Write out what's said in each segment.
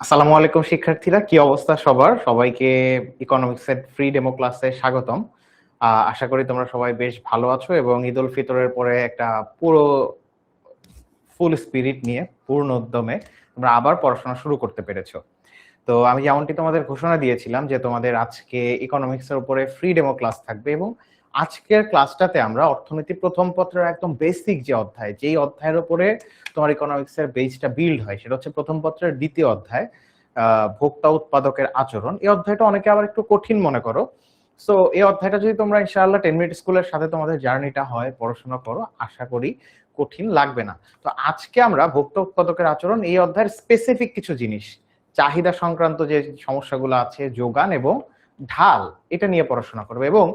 আসসালামু আলাইকুম শিক্ষার্থীরা, কি অবস্থা সবার? সবাইকে ইকোনমিক্স এর ফ্রি ডেমো ক্লাসে স্বাগতম। আশা করি তোমরা সবাই বেশ ভালো আছো এবং ঈদ উল ফিতরের পরে একটা পুরো ফুল স্পিরিট নিয়ে পূর্ণ উদ্যমে তোমরা আবার পড়াশোনা শুরু করতে পেরেছো। তো আমি যেমনটি তোমাদের ঘোষণা দিয়েছিলাম যে তোমাদের আজকে ইকোনমিক্স এর উপরে ফ্রি ডেমো ক্লাস থাকবে এবং আজকের ক্লাসটাতে আমরা অর্থনীতি প্রথম পত্রের একদম বেসিক যে অধ্যায়, যেই অধ্যায়ের উপরে তোমার ইকোনমিক্স এর বেসটা বিল্ড হয়, সেটা হচ্ছে প্রথম পত্রের দ্বিতীয় অধ্যায়, ভোক্তা উৎপাদকের আচরণ। এই অধ্যায়টা অনেকে আবার একটু কঠিন মনে করো। সো এই অধ্যায়টা যদি তোমরা ইনশাআল্লাহ 10 মিনিট স্কুলের সাথে তোমাদের জার্নিটা হয়, পড়াশোনা করো, আশা করি কঠিন লাগবে না। তো আজকে আমরা ভোক্তা উৎপাদকের আচরণ এই অধ্যায়ের স্পেসিফিক কিছু জিনিস, চাহিদা সংক্রান্ত যে সমস্যাগুলো আছে, যোগান এবং ঢাল, এটা নিয়ে পড়াশোনা করবে। এবং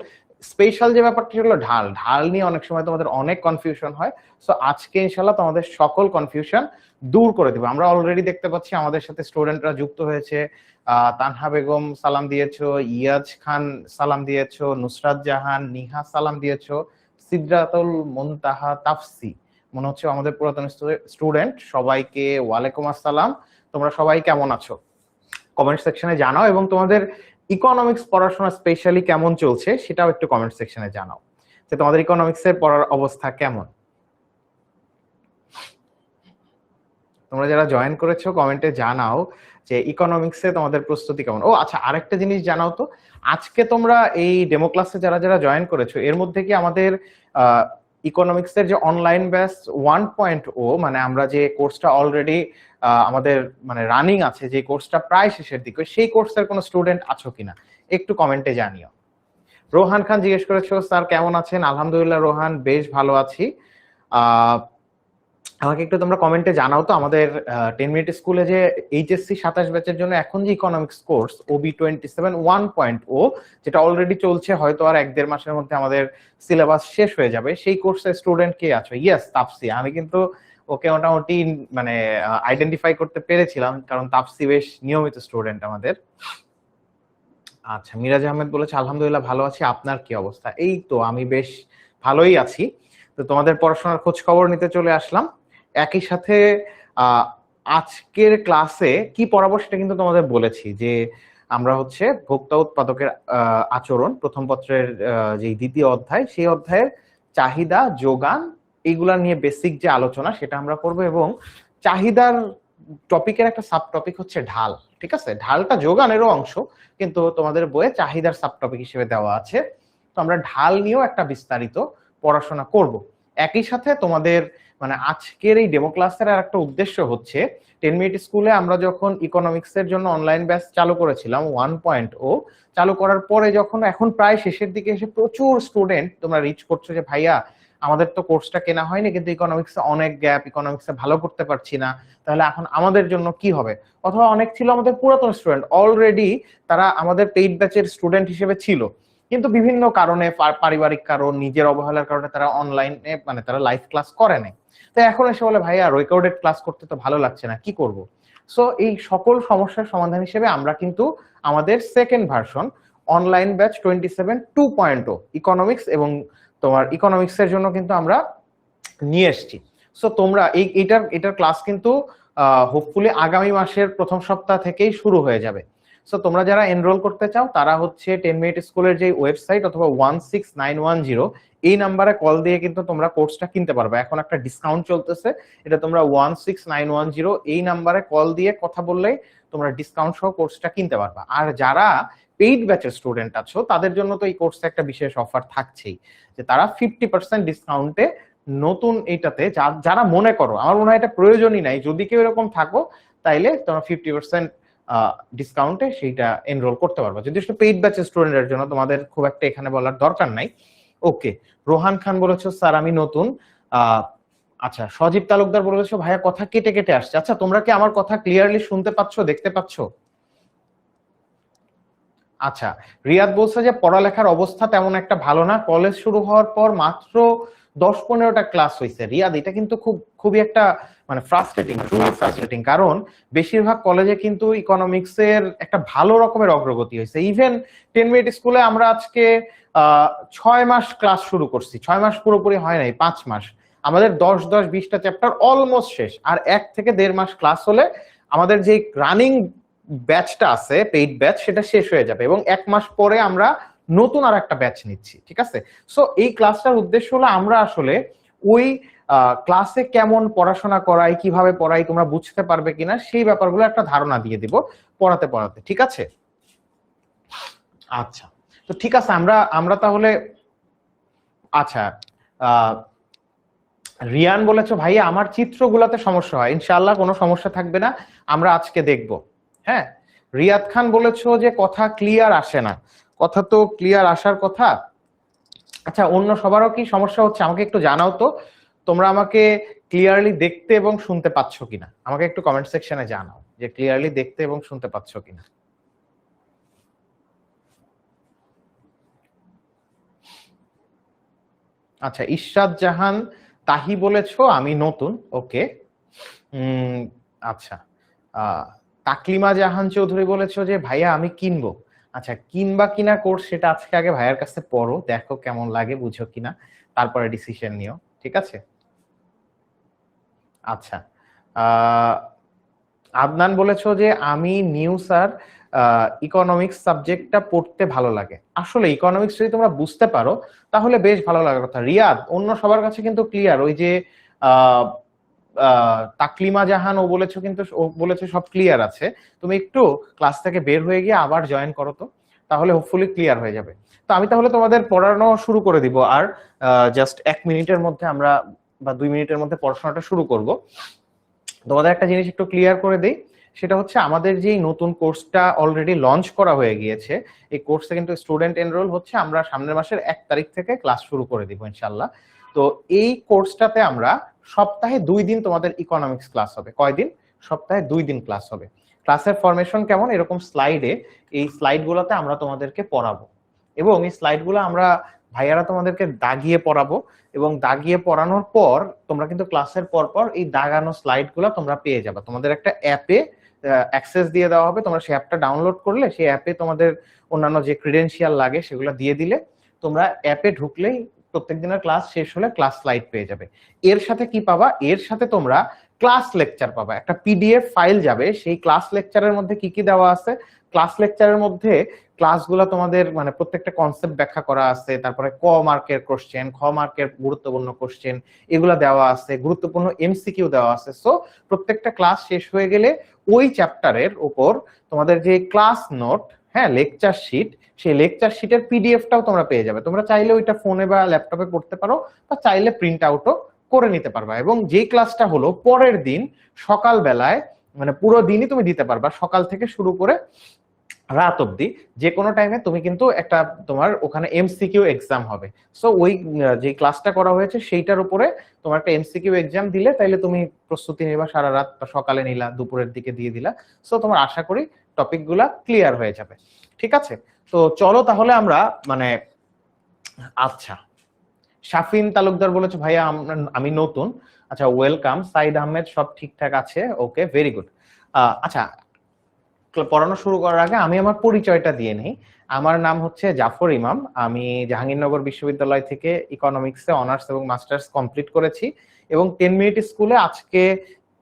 স্পেশাল যে ব্যাপারটা হলো ঢাল, ঢাল নিয়ে অনেক সময় তোমাদের অনেক কনফিউশন হয়। সো আজকে ইনশাআল্লাহ তোমাদের সকল কনফিউশন দূর করে দেব। আমরা অলরেডি দেখতে পাচ্ছি আমাদের সাথে স্টুডেন্টরা যুক্ত হয়েছে। তানহা বেগম সালাম দিয়েছো, ইয়াজ খান সালাম দিয়েছো, নুসরাত জাহান, নিহা সালাম দিয়েছো, সিদরাতুল মুনতাহা তাফসি, মনে হচ্ছে আমাদের পুরাতন স্টুডেন্ট। সবাইকে ওয়ালাইকুম আসসালাম। তোমরা সবাই কেমন আছো কমেন্ট সেকশনে জানাও, এবং তোমাদের ইকোনমিক্স পড়াশোনা স্পেশালি কেমন চলছে সেটাও একটু কমেন্ট সেকশনে জানাও যে তোমাদের ইকোনমিক্স এর পড়ার অবস্থা কেমন। তোমরা যারা জয়েন করেছো কমেন্টে জানাও যে ইকোনমিক্স এ তোমাদের প্রস্তুতি কেমন। ও আচ্ছা, আরেকটা জিনিস জানাও তো, আজকে তোমরা এই ডেমো ক্লাসে যারা যারা জয়েন করেছো এর মধ্যে কি আমাদের ইকোনমিক্স এর যে অনলাইন ব্যাচ 1.0, মানে আমরা যে কোর্সটা অলরেডি আমাদের মানে রানিং আছে, যে কোর্সটা প্রায় শেষের দিকে, সেই কোর্সের কোনো স্টুডেন্ট আছো কিনা একটু কমেন্টে জানিও। রোহান খান জিজ্ঞেস করেছো স্যার কেমন আছেন? আলহামদুলিল্লাহ রোহান, বেশ ভালো আছি। আমাকে একটু তোমরা কমেন্টে জানাও তো আমাদের 10 মিনিট স্কুলে যে এইচএসসি 27 ব্যাচের জন্য এখন যে ইকোনমিক্স কোর্স OB27 1.0, যেটা অলরেডি চলছে, হয়তো আর 1-1.5 মাসের মধ্যে আমাদের সিলেবাস শেষ হয়ে যাবে, সেই কোর্সের স্টুডেন্ট কে আছো? ইয়েস, তাপসি। আমি কিন্তু ওকে মোটামুটি মানে আইডেন্টিফাই করতে পেরেছিলাম, কারণ তাপসি বেশ নিয়মিত স্টুডেন্ট আমাদের। আচ্ছা, মিরাজ আহমেদ বলেছে আলহামদুলিল্লাহ ভালো আছি, আপনার কি অবস্থা? এই তো আমি বেশ ভালোই আছি। তো তোমাদের পড়াশোনার খোঁজ খবর নিতে চলে আসলাম। একই সাথে আজকের ক্লাসে কি পড়াবো সেটা কিন্তু তোমাদের বলেছি যে আমরা হচ্ছে ভোক্তা উৎপাদকের আচরণ প্রথম পত্রের যে দ্বিতীয় অধ্যায়, সেই অধ্যায়ের চাহিদা, যোগান, এইগুলা নিয়ে বেসিক যে আলোচনা সেটা আমরা করব। এবং চাহিদার টপিকের একটা সাব টপিক হচ্ছে ঢাল। ঠিক আছে, ঢালটা যোগানেরও অংশ, কিন্তু তোমাদের বইয়ে চাহিদার সাব টপিক হিসেবে দেওয়া আছে। তো আমরা ঢাল নিয়েও একটা বিস্তারিত পড়াশোনা করব। একই সাথে তোমাদের মানে আজকের এই ডেমো ক্লাসের আর একটা উদ্দেশ্য হচ্ছে, 10 মিনিট স্কুলে আমরা যখন ইকোনমিক্স এর জন্য অনলাইন ব্যাচ চালু করেছিলাম 1.0, চালু করার পরে যখন এখন প্রায় শেষের দিকে এসে প্রচুর স্টুডেন্ট তোমরা রিচ করছো যে ভাইয়া আমাদের তো কোর্সটা কেনা হয়নি, কিন্তু ইকোনমিক্সে অনেক গ্যাপ, ইকোনমিক্সে ভালো করতে পারছি না, তাহলে এখন আমাদের জন্য কি হবে? অথবা অনেক ছিল আমাদের পুরাতন স্টুডেন্ট, অলরেডি তারা আমাদের পেইড ব্যাচের স্টুডেন্ট হিসেবে ছিল, কিন্তু বিভিন্ন কারণে, পারিবারিক কারণ, নিজের অবহেলার কারণে তারা অনলাইনে মানে তারা লাইভ ক্লাস করে নাই। তো এখন এসে বলে ভাইয়া রেকর্ডেড ক্লাস করতে তো ভালো লাগছে না, কি করব? সো এই সকল সমস্যার সমাধান হিসেবে আমরা কিন্তু আমাদের second version online batch 27 2.0 economics এবং তোমার ইকোনমিক্স এর জন্য কিন্তু আমরা নিয়ে এসেছি। সো তোমরা এটার ক্লাস কিন্তু হোপফুলি আগামী মাসের প্রথম সপ্তাহ থেকেই শুরু হয়ে যাবে। সো তোমরা যারা এনরোল করতে চাও তারা হচ্ছে 10 মিনিট স্কুলের যে ওয়েবসাইট অথবা 16910 এই নাম্বারে কল দিয়ে কিন্তু তোমরা কোর্সটা কিনতে পারবে। এখন একটা ডিসকাউন্ট চলতেছে, এটা তোমরা 16910 এই নাম্বারে কল দিয়ে কথা বললেই তোমরা ডিসকাউন্ট সহ কোর্সটা কিনতে পারবা। আর যারা পেইড ব্যাচের স্টুডেন্ট আছো তাদের জন্য তো এই কোর্সে একটা বিশেষ অফার থাকছেই, যে তারা 50% ডিসকাউন্টে নতুন এইটাতে যারা মনে করো, আমার মনে হয় এটা প্রয়োজনই নাই, যদি কেউ এরকম থাকো তাইলে তোমরা 50% ডিসকাউন্টে সেইটা এনরোল করতে পারবে। যদি সেটা পেইড ব্যাচের স্টুডেন্টের জন্য, তোমাদের খুব একটা এখানে বলার দরকার নাই। ওকে, রোহান খান বলেছো স্যার আমি নতুন। আচ্ছা, সজীব তালুকদার বলেছো ভাইয়া কথা কেটে কেটে আসছে। আচ্ছা, তোমরা কি আমার কথা ক্লিয়ারলি শুনতে পাচ্ছ, দেখতে পাচ্ছ? আচ্ছা, রিয়াদ বলছে যে পড়ালেখার অবস্থা তেমন একটা ভালো না, কলেজ শুরু হওয়ার পর মাত্র 10-15টা ক্লাস হয়েছে। রিয়াদ, এটা কিন্তু খুবই একটা মানে ফ্রাস্ট্রেটিং, কারণ বেশিরভাগ কলেজে কিন্তু ইকোনমিক্স এর একটা ভালো রকমের অগ্রগতি হয়েছে। ইভেন 10 মিনিট স্কুলে আমরা আজকে 6 মাস ক্লাস শুরু করছি, 6 মাস পুরোপুরি হয় নাই, 5 মাস। আমাদের 10-10 20টা চ্যাপ্টার অলমোস্ট শেষ, আর 1 থেকে 1.5 মাস ক্লাস হলে আমাদের যে রানিং ব্যাচটা আছে পেইড ব্যাচ সেটা শেষ হয়ে যাবে এবং 1 মাস পরে আমরা নতুন আর একটা ব্যাচ নিচ্ছি, ঠিক আছে? সো এই ক্লাসটার উদ্দেশ্য হলো আমরা আসলে ওই ক্লাসে কেমন পড়াশোনা করাই, কিভাবে পড়াই, তোমরা বুঝতে পারবে কিনা সেই ব্যাপারগুলো একটা ধারণা দিয়ে দিব পড়াতে পড়াতে, ঠিক আছে? আচ্ছা, তো ঠিক আছে, আমরা আমরা তাহলে আচ্ছা, রিয়ান বলেছো ভাইয়া আমার চিত্রগুলোতে সমস্যা হয়, ইনশাআল্লাহ কোনো সমস্যা থাকবে না, আমরা আজকে দেখব। হ্যাঁ, রিয়াদ খান বলেছো যে কথা ক্লিয়ার আসে না, কথা তো ক্লিয়ার আসার কথা। আচ্ছা, অন্য সবারও কি সমস্যা হচ্ছে আমাকে একটু জানাও তো, তোমরা আমাকে ক্লিয়ারলি দেখতে এবং শুনতে পাচ্ছ কিনা, আমাকে একটু কমেন্ট সেকশনে জানাও যে ক্লিয়ারলি দেখতে এবং শুনতে পাচ্ছ কিনা। আচ্ছা, ইশরাত জাহান তাহি বলেছো আমি নতুন, ওকে। আচ্ছা, তাকলিমা জাহান চৌধুরী বলেছো যে ভাইয়া আমি কিনবো। আচ্ছা, কিনবা কিনা কোর্স সেটা আজকে আগে ভাইয়ার কাছে পড়ো, দেখো কেমন লাগে, বুঝো কিনা, তারপরে ডিসিশন নিও, ঠিক আছে? আচ্ছা, আদনান বলেছো যে আমি নিউ স্যার, ইকোনমিক্স সাবজেক্টটা পড়তে ভালো লাগে। আসলে ইকোনমিক্স যদি তোমরা বুঝতে পারো তাহলে বেশ ভালো লাগার কথা। রিয়াদ, অন্য সবার কাছে কিন্তু ক্লিয়ার, ওই যে আহ তাকলিমা জাহান ও বলেছো, কিন্তু ও বলেছে সব ক্লিয়ার আছে। তুমি একটু ক্লাস থেকে বের হয়ে গিয়ে আবার জয়েন করো তো, তাহলে হোপফুলি ক্লিয়ার হয়ে যাবে। তো আমি তাহলে তোমাদের পড়ানো শুরু করে দিব, আর জাস্ট 1 মিনিটের মধ্যে আমরা বা 2 মিনিটের মধ্যে পড়াশোনাটা শুরু করব। তোমাদের একটা জিনিস একটু ক্লিয়ার করে দিই, সেটা হচ্ছে আমাদের যে নতুন কোর্সটা অলরেডি লঞ্চ করা হয়ে গিয়েছে, এই কোর্সে কিন্তু স্টুডেন্ট এনরোল হচ্ছে, আমরা সামনের মাসের 1 তারিখ থেকে ক্লাস শুরু করে দিব ইনশাল্লাহ। তো এই কোর্সটাতে আমরা সপ্তাহে 2 দিন তোমাদের ইকোনমিক্স ক্লাস হবে। কয়দিন? সপ্তাহে 2 দিন ক্লাস হবে। ক্লাসের ফরমেশন কেমন? এরকম স্লাইডে, এই স্লাইডগুলোতে আমরা তোমাদেরকে পড়াবো এবং এই স্লাইডগুলো আমরা ভাইয়ারা তোমাদেরকে দাগিয়ে পড়াবো এবং দাগিয়ে পড়ানোর পর তোমরা কিন্তু ক্লাসের পর পর এই দাগানো স্লাইডগুলো তোমরা পেয়ে যাবে। তোমাদের একটা অ্যাপে অ্যাক্সেস দিয়ে দেওয়া হবে, তোমরা সেই অ্যাপটা ডাউনলোড করলে সেই অ্যাপে তোমাদের অন্যান্য যে ক্রিডেনশিয়াল লাগে সেগুলো দিয়ে দিলে তোমরা অ্যাপে ঢুকলেই প্রত্যেক দিনের ক্লাস শেষ হলে ক্লাস স্লাইড পেয়ে যাবে। এর সাথে কি পাবা? এর সাথে তোমরা ক্লাস লেকচার পাবা, একটা পিডিএফ ফাইল যাবে, সেই ক্লাস লেকচারের মধ্যে কি কি দেওয়া আছে, ক্লাস লেকচারের মধ্যে ক্লাসগুলো তোমাদের মানে প্রত্যেকটা কনসেপ্ট ব্যাখ্যা করা আছে, তারপরে ক মার্কের কোশ্চেন, খ মার্কের গুরুত্বপূর্ণ কোশ্চেন এগুলা দেওয়া আছে, গুরুত্বপূর্ণ এমসিকিউ দেওয়া আছে। সো প্রত্যেকটা ক্লাস শেষ হয়ে গেলে ওই চ্যাপ্টারের উপর তোমাদের যে ক্লাস নোট, হ্যাঁ লেকচার শিট, সেই লেকচার শিটের পিডিএফটাও তোমরা পেয়ে যাবে। তোমরা চাইলে ওইটা ফোনে বা ল্যাপটপে পড়তে পারো বা চাইলে প্রিন্ট আউটও করে নিতে পারবা, এবং যেই ক্লাসটা হলো পরের দিন সকাল বেলায়, মানে পুরো দিনই তুমি দিতে পারবা, সকাল থেকে শুরু করে রাত অবধি যে কোনো টাইমে তুমি কিন্তু একটা তোমার ওখানে এমসিকিউ এক্সাম হবে। সো ওই যে ক্লাসটা করা হয়েছে সেইটার উপরে তোমার একটা এমসিকিউ এক্সাম দিলে তাইলে তুমি প্রস্তুতি নিবা, সারা রাত বা সকালে নিলা, দুপুরের দিকে দিয়ে দিলা। সো তোমার আশা করি টপিকগুলা ক্লিয়ার হয়ে যাবে, ঠিক আছে? তো চলো তাহলে আমরা মানে আচ্ছা, শাফিন তালুকদার বলেছে ভাইয়া আমি নতুন। আচ্ছা, ওয়েলকাম। সাইদ আহমেদ সব ঠিকঠাক আছে, ওকে, ভেরি গুড। আচ্ছা, পড়ানো শুরু করার আগে আমি আমার পরিচয়টা দিয়ে নেই। আমার নাম হচ্ছে জাফর ইমাম, আমি জাহাঙ্গীরনগর বিশ্ববিদ্যালয় থেকে ইকোনমিক্সে অনার্স এবং মাস্টার্স কমপ্লিট করেছি এবং 10 মিনিট স্কুলে আজকে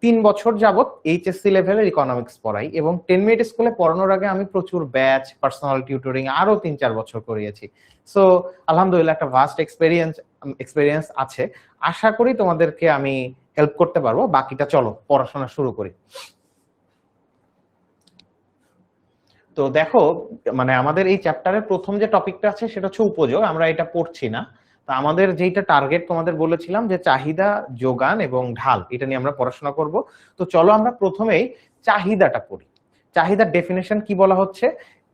3 বছর যাবত এইচএসসি লেভেলের ইকোনমিক্স পড়াই। এবং 10 মিনিট স্কুলে পড়ানোর আগে আমি প্রচুর ব্যাচ, পার্সোনাল টিউটরিং আরো 3-4 বছর করিয়েছি। সো আলহামদুলিল্লাহ একটা ভাস্ট এক্সপেরিয়েন্স আছে। আশা করি তোমাদেরকে আমি হেল্প করতে পারবো। বাকিটা চলো পড়াশোনা শুরু করি। তো দেখো, মানে আমাদের এই চ্যাপ্টারের প্রথম যে টপিকটা আছে সেটা হচ্ছে উপযোগ, আমরা এটা পড়ছি না। তো আমাদের যেটা টার্গেট তোমাদের বলেছিলাম যে চাহিদা, যোগান এবং ঢাল, এটা নিয়ে আমরা পড়াশোনা করব। তো চলো আমরা প্রথমেই চাহিদাটা পড়ি। চাহিদার ডেফিনেশন কি বলা হচ্ছে?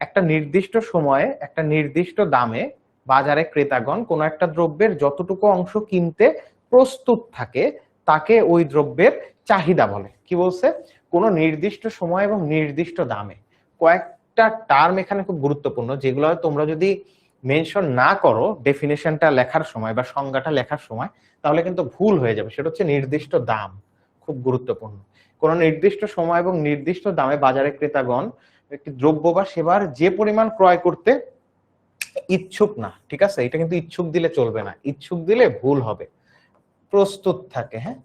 একটা নির্দিষ্ট সময়ে একটা নির্দিষ্ট দামে বাজারে ক্রেতাগণ কোনো একটা দ্রব্যের যতটুকু অংশ কিনতে প্রস্তুত থাকে তাকে ওই দ্রব্যের চাহিদা বলে। কি বলছে? কোনো নির্দিষ্ট সময় এবং নির্দিষ্ট দামে। কয়েকটা টার্ম এখানে খুব গুরুত্বপূর্ণ, যেগুলো তোমরা যদি মেনশন না করো ডেফিনেশনটা লেখার সময় বা সংজ্ঞাটা লেখার সময় তাহলে কিন্তু ভুল হয়ে যাবে। সেটা হচ্ছে নির্দিষ্ট দাম, খুব গুরুত্বপূর্ণ। কোন নির্দিষ্ট সময় এবং নির্দিষ্ট দামে বাজারে ক্রেতাগণ একটি দ্রব্য বা সেবার যে পরিমাণ ক্রয় করতে ইচ্ছুক না, ঠিক আছে? এটা কিন্তু ইচ্ছুক দিলে চলবে না, ইচ্ছুক দিলে ভুল হবে। প্রস্তুত থাকে, হ্যাঁ,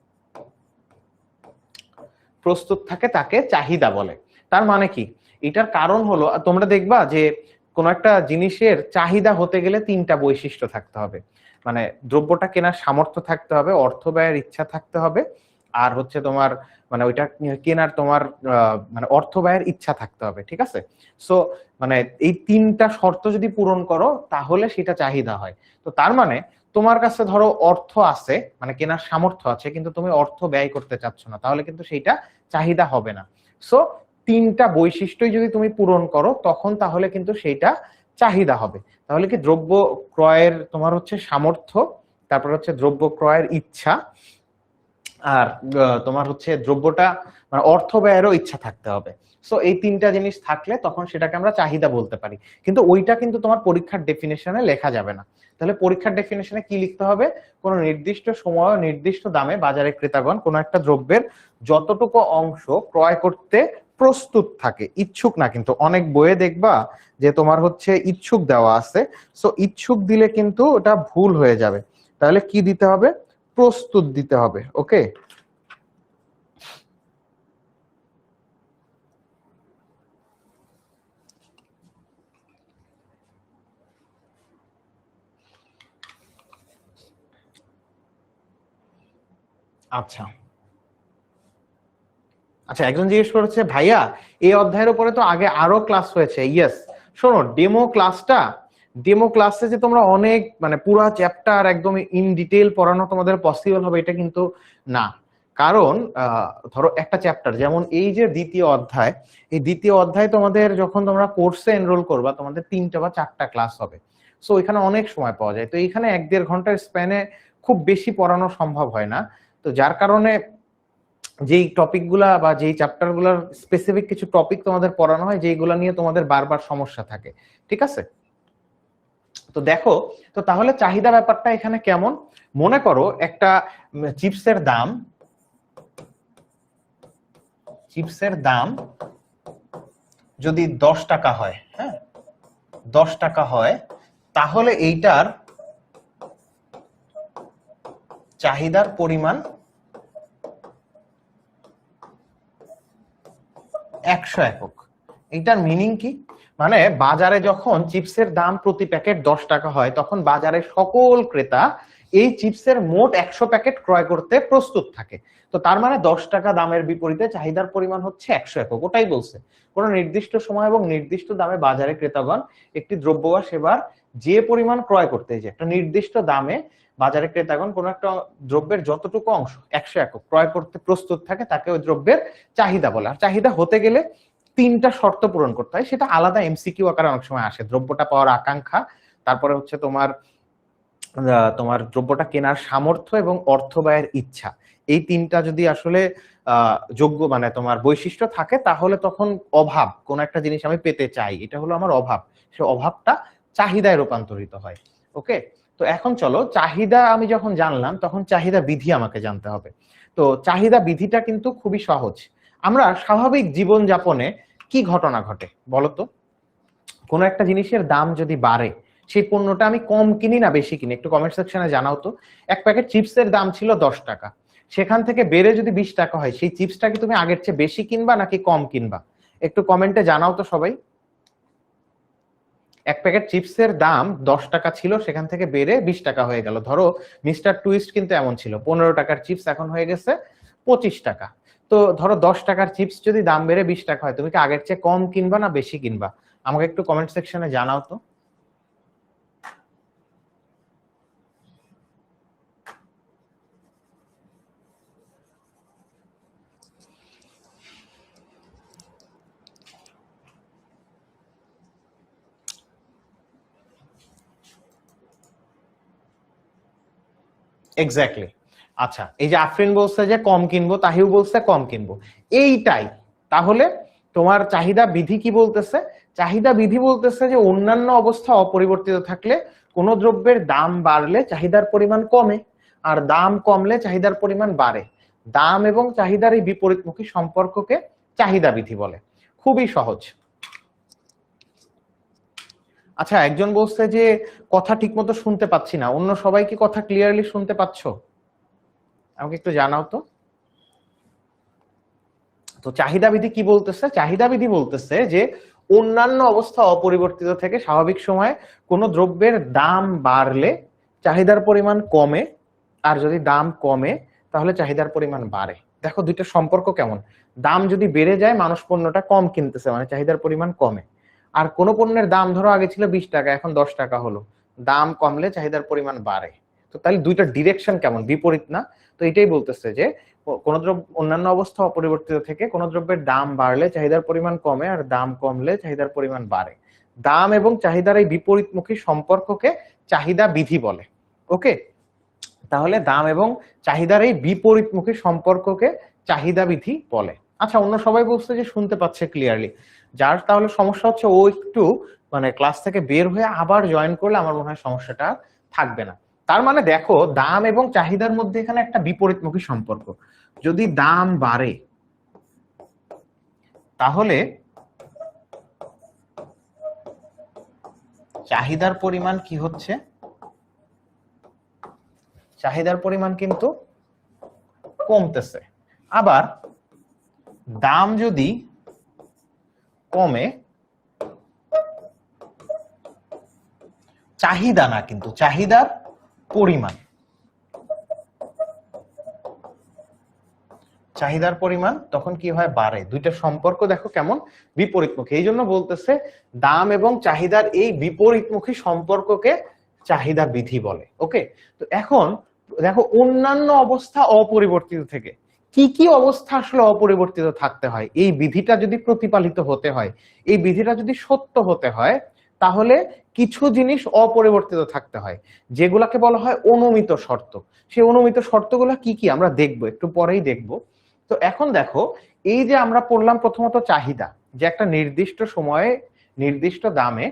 প্রস্তুত থাকে তাকে চাহিদা বলে। তার মানে কি, এটার কারণ হলো তোমরা দেখবা যে কোন একটা জিনিসের চাহিদা হতে গেলে তিনটা বৈশিষ্ট্য থাকতে হবে। মানে দ্রব্যটা কেনার সামর্থ্য থাকতে হবে, অর্থ ব্যয়ের ইচ্ছা থাকতে হবে, আর হচ্ছে তোমার মানে ওইটা কেনার তোমার মানে অর্থ ব্যয়ের ইচ্ছা থাকতে হবে, ঠিক আছে? সো মানে এই তিনটা শর্ত যদি পূরণ করো তাহলে সেটা চাহিদা হয়। তো তার মানে তোমার কাছে ধরো অর্থ আছে, মানে কেনার সামর্থ্য আছে, কিন্তু তুমি অর্থ ব্যয় করতে চাচ্ছ না, তাহলে কিন্তু সেইটা চাহিদা হবে না। সো তিনটা বৈশিষ্ট্যই যদি তুমি পূরণ করো তখন তাহলে কিন্তু সেইটা চাহিদা হবে। তাহলে কি দ্রব্য ক্রয়ের তোমার হচ্ছে সামর্থ্য, তারপর হচ্ছে দ্রব্য ক্রয়ের ইচ্ছা, আর তোমার হচ্ছে দ্রব্যটা মানে অর্থ ব্যয়েরও ইচ্ছা থাকতে হবে। সো এই তিনটা জিনিস থাকলে তখন সেটাকে আমরা চাহিদা বলতে পারি। কিন্তু ওইটা কিন্তু তোমার পরীক্ষার ডেফিনেশনে লেখা যাবে না। তাহলে পরীক্ষার ডেফিনেশনে কি লিখতে হবে? কোন নির্দিষ্ট সময় নির্দিষ্ট দামে বাজারে ক্রেতাগণ কোন একটা দ্রব্যের যতটুকু অংশ ক্রয় করতে প্রস্তুত থাকে, ইচ্ছুক না। কিন্তু অনেক বইয়ে দেখবা যে তোমার হচ্ছে ইচ্ছুক দেওয়া আছে, সো ইচ্ছুক দিলে কিন্তু ওটা ভুল হয়ে যাবে। তাহলে কি দিতে হবে? প্রস্তুত দিতে হবে। ওকে, আচ্ছা আচ্ছা, একজন জিজ্ঞেস করেছে ভাইয়া এই অধ্যায়ের উপরে তো আগে আরো ক্লাস হয়েছে। ইয়েস, শোনো, ডেমো ক্লাসে যে তোমরা অনেক মানে পুরা চ্যাপ্টার একদম ইন ডিটেইল পড়ানো তোমাদের পসিবল হবে এটা কিন্তু না। কারণ ধরো একটা চ্যাপ্টার যেমন এই যে দ্বিতীয় অধ্যায়, এই দ্বিতীয় অধ্যায় তোমাদের যখন তোমরা কোর্সে এনরোল করবা তোমাদের 3টা বা 4টা ক্লাস হবে। সো এখানে অনেক সময় পাওয়া যায়, তো এখানে 1-1.5 ঘন্টার স্প্যানে খুব বেশি পড়ানো সম্ভব হয় না। তো যার কারণে যেই টপিকগুলা বা যেই চ্যাপ্টারগুলোর স্পেসিফিক কিছু টপিক তোমাদের পড়ানো হয় যেইগুলা নিয়ে তোমাদের বারবার সমস্যা থাকে, ঠিক আছে? তো দেখো, তো তাহলে চাহিদা ব্যাপারটা এখানে কেমন? মনে করো একটা চিপসের দাম যদি 10 টাকা হয়, হ্যাঁ 10 টাকা হয়, তাহলে এইটার চাহিদার পরিমাণ 100 একক। এটার মিনিং কি? মানে বাজারে যখন চিপসের দাম প্রতি প্যাকেট 10 টাকা হয় তখন বাজারে সকল ক্রেতা এই চিপসের মোট 100 প্যাকেট ক্রয় করতে প্রস্তুত থাকে। তো তার মানে 10 টাকা দামের বিপরীতে চাহিদার পরিমাণ হচ্ছে 100 একক। ওটাই বলছে, কোন নির্দিষ্ট সময় এবং নির্দিষ্ট দামে বাজারে ক্রেতাগণ একটি দ্রব্য বা সেবার যে পরিমাণ ক্রয় করতে, যে একটা নির্দিষ্ট দামে বাজারে ক্রেতাগণ কোন একটা দ্রব্যের যতটুকু অংশ 100 একক ক্রয় করতে প্রস্তুত থাকে তাকে ওই দ্রব্যের চাহিদা বলে। আর চাহিদা হতে গেলে 3টা শর্ত পূরণ করতে হয়, সেটা আলাদা এমসিকিউ আকারে অনেক সময় আসে। দ্রব্যটা পাওয়ার আকাঙ্ক্ষা, তারপরে হচ্ছে তোমার তোমার দ্রব্যটা কেনার সামর্থ্য এবং অর্থ ব্যয়ের ইচ্ছা। এই 3টা যদি আসলে যোগ্য মানে তোমার বৈশিষ্ট্য থাকে তাহলে তখন অভাব, কোন একটা জিনিস আমি পেতে চাই, এটা হলো আমার অভাব, সে অভাবটা চাহিদায় রূপান্তরিত হয়। ওকে, তো এখন চলো, চাহিদা আমি যখন জানলাম তখন চাহিদা বিধি আমাকে জানতে হবে। তো চাহিদা বিধিটা কিন্তু খুবই সহজ। আমরা স্বাভাবিক জীবন যাপনে কি ঘটনা ঘটে বলতো? কোন একটা জিনিসের দাম যদি বাড়ে, সেই পণ্যটা আমি কম কিনি না বেশি কিনি? একটু কমেন্ট সেকশনে জানাও তো। এক প্যাকেট চিপসের দাম ছিল 10 টাকা, সেখান থেকে বেড়ে যদি 20 টাকা হয়, সেই চিপসটা কি তুমি আগের চেয়ে বেশি কিনবা নাকি কম কিনবা? একটু কমেন্টে জানাও তো সবাই। এক প্যাকেট চিপসের দাম 10 টাকা ছিল, সেখান থেকে বেড়ে 20 টাকা হয়ে গেল। ধরো মিস্টার টুইস্ট কিন্তু এমন ছিল, 15 টাকার চিপস এখন হয়ে গেছে 25 টাকা। তো ধরো 10 টাকার চিপস যদি দাম বেড়ে 20 টাকা হয়, তুমি কি আগের চেয়ে কম কিনবা না বেশি কিনবা? আমাকে একটু কমেন্ট সেকশনে জানাও তো। এক্স্যাক্টলি। আচ্ছা, এই যে আফরিন বলছে যে কম কিনবো, তাহিউ বলছে কম কিনবো, এইটাই তাহলে তোমার চাহিদা বিধি কি বলতেছে? চাহিদা বিধি বলতেছে যে অন্যান্য অবস্থা অপরিবর্তিত থাকলে কোন দ্রব্যের দাম বাড়লে চাহিদার পরিমাণ কমে, আর দাম কমলে চাহিদার পরিমাণ বাড়ে। দাম এবং চাহিদার এই বিপরীতমুখী সম্পর্ককে চাহিদা বিধি বলে। খুবই সহজ। আচ্ছা, একজন বলছে যে কথা ঠিকমতো শুনতে পাচ্ছি না, অন্য সবাই কি কথা ক্লিয়ারলি শুনতে পাচ্ছো? আমাকে একটু জানাও তো। তো চাহিদা বিধি কি বলতেছে? চাহিদা বিধি বলতেছে যে অন্যান্য অবস্থা অপরিবর্তিত থেকে স্বাভাবিক সময়ে কোনো দ্রব্যের দাম বাড়লে চাহিদার পরিমাণ কমে, আর যদি দাম কমে তাহলে চাহিদার পরিমাণ বাড়ে। দেখো দুইটা সম্পর্ক কেমন। দাম যদি বেড়ে যায় মানুষ পণ্যটা কম কিনতেছে, মানে চাহিদার পরিমাণ কমে। আর কোন পণ্যের দাম ধরো আগে ছিল 20 টাকা, এখন 10 টাকা হলো, দাম কমলে চাহিদার পরিমাণ বাড়ে। তো তাহলে দুইটা ডিরেকশন কেমন, বিপরীত না? তো এটাই বলতেছে যে কোন দ্রব্য অন্যান্য অবস্থা অপরিবর্তিত থেকে কোন দ্রব্যের দাম বাড়লে চাহিদার পরিমাণ কমে, আর দাম কমলে চাহিদার পরিমাণ বাড়ে। দাম এবং চাহিদার এই বিপরীতমুখী সম্পর্ককে চাহিদা বিধি বলে। ওকে, তাহলে দাম এবং চাহিদার এই বিপরীতমুখী সম্পর্ককে চাহিদা বিধি বলে। আচ্ছা, অন্য সবাই বলছে যে শুনতে পাচ্ছে ক্লিয়ারলি, যার তাহলে সমস্যা হচ্ছে ও একটু মানে ক্লাস থেকে বের হয়ে আবার জয়েন করলে আমার মনে হয় সমস্যাটা থাকবে না। তার মানে দেখো দাম এবং চাহিদার মধ্যে এখানে একটা বিপরীতমুখী সম্পর্ক। যদি দাম বাড়ে তাহলে চাহিদার পরিমাণ কি হচ্ছে? চাহিদার পরিমাণ কিন্তু কমতেছে। আবার দাম যদি কমে, চাহিদা না কিন্তু চাহিদার পরিমাণ, চাহিদার পরিমাণ তখন কি হয়? বাড়ে। দুইটা সম্পর্ক দেখো কেমন বিপরীতমুখী। এই জন্য বলতেছে দাম এবং চাহিদার এই বিপরীতমুখী সম্পর্ককে চাহিদা বিধি বলে। ওকে, তো এখন দেখো অন্যান্য অবস্থা অপরিবর্তিত থেকে কি কি অবস্থা আসলে অপরিবর্তিত থাকতে হয় এই বিধিটা যদি প্রতিপালিত হতে হয়, এই বিধিটা যদি সত্য হতে হয়, তাহলে কিছু জিনিস অপরিবর্তিত থাকতে হয় যেগুলাকে বলা হয় অনুমিত শর্ত। সেই অনুমিত শর্তগুলো কি কি আমরা দেখবো, একটু পরেই দেখবো। তো এখন দেখো এই যে আমরা পড়লাম প্রথমত চাহিদা, যে একটা নির্দিষ্ট সময়ে নির্দিষ্ট দামে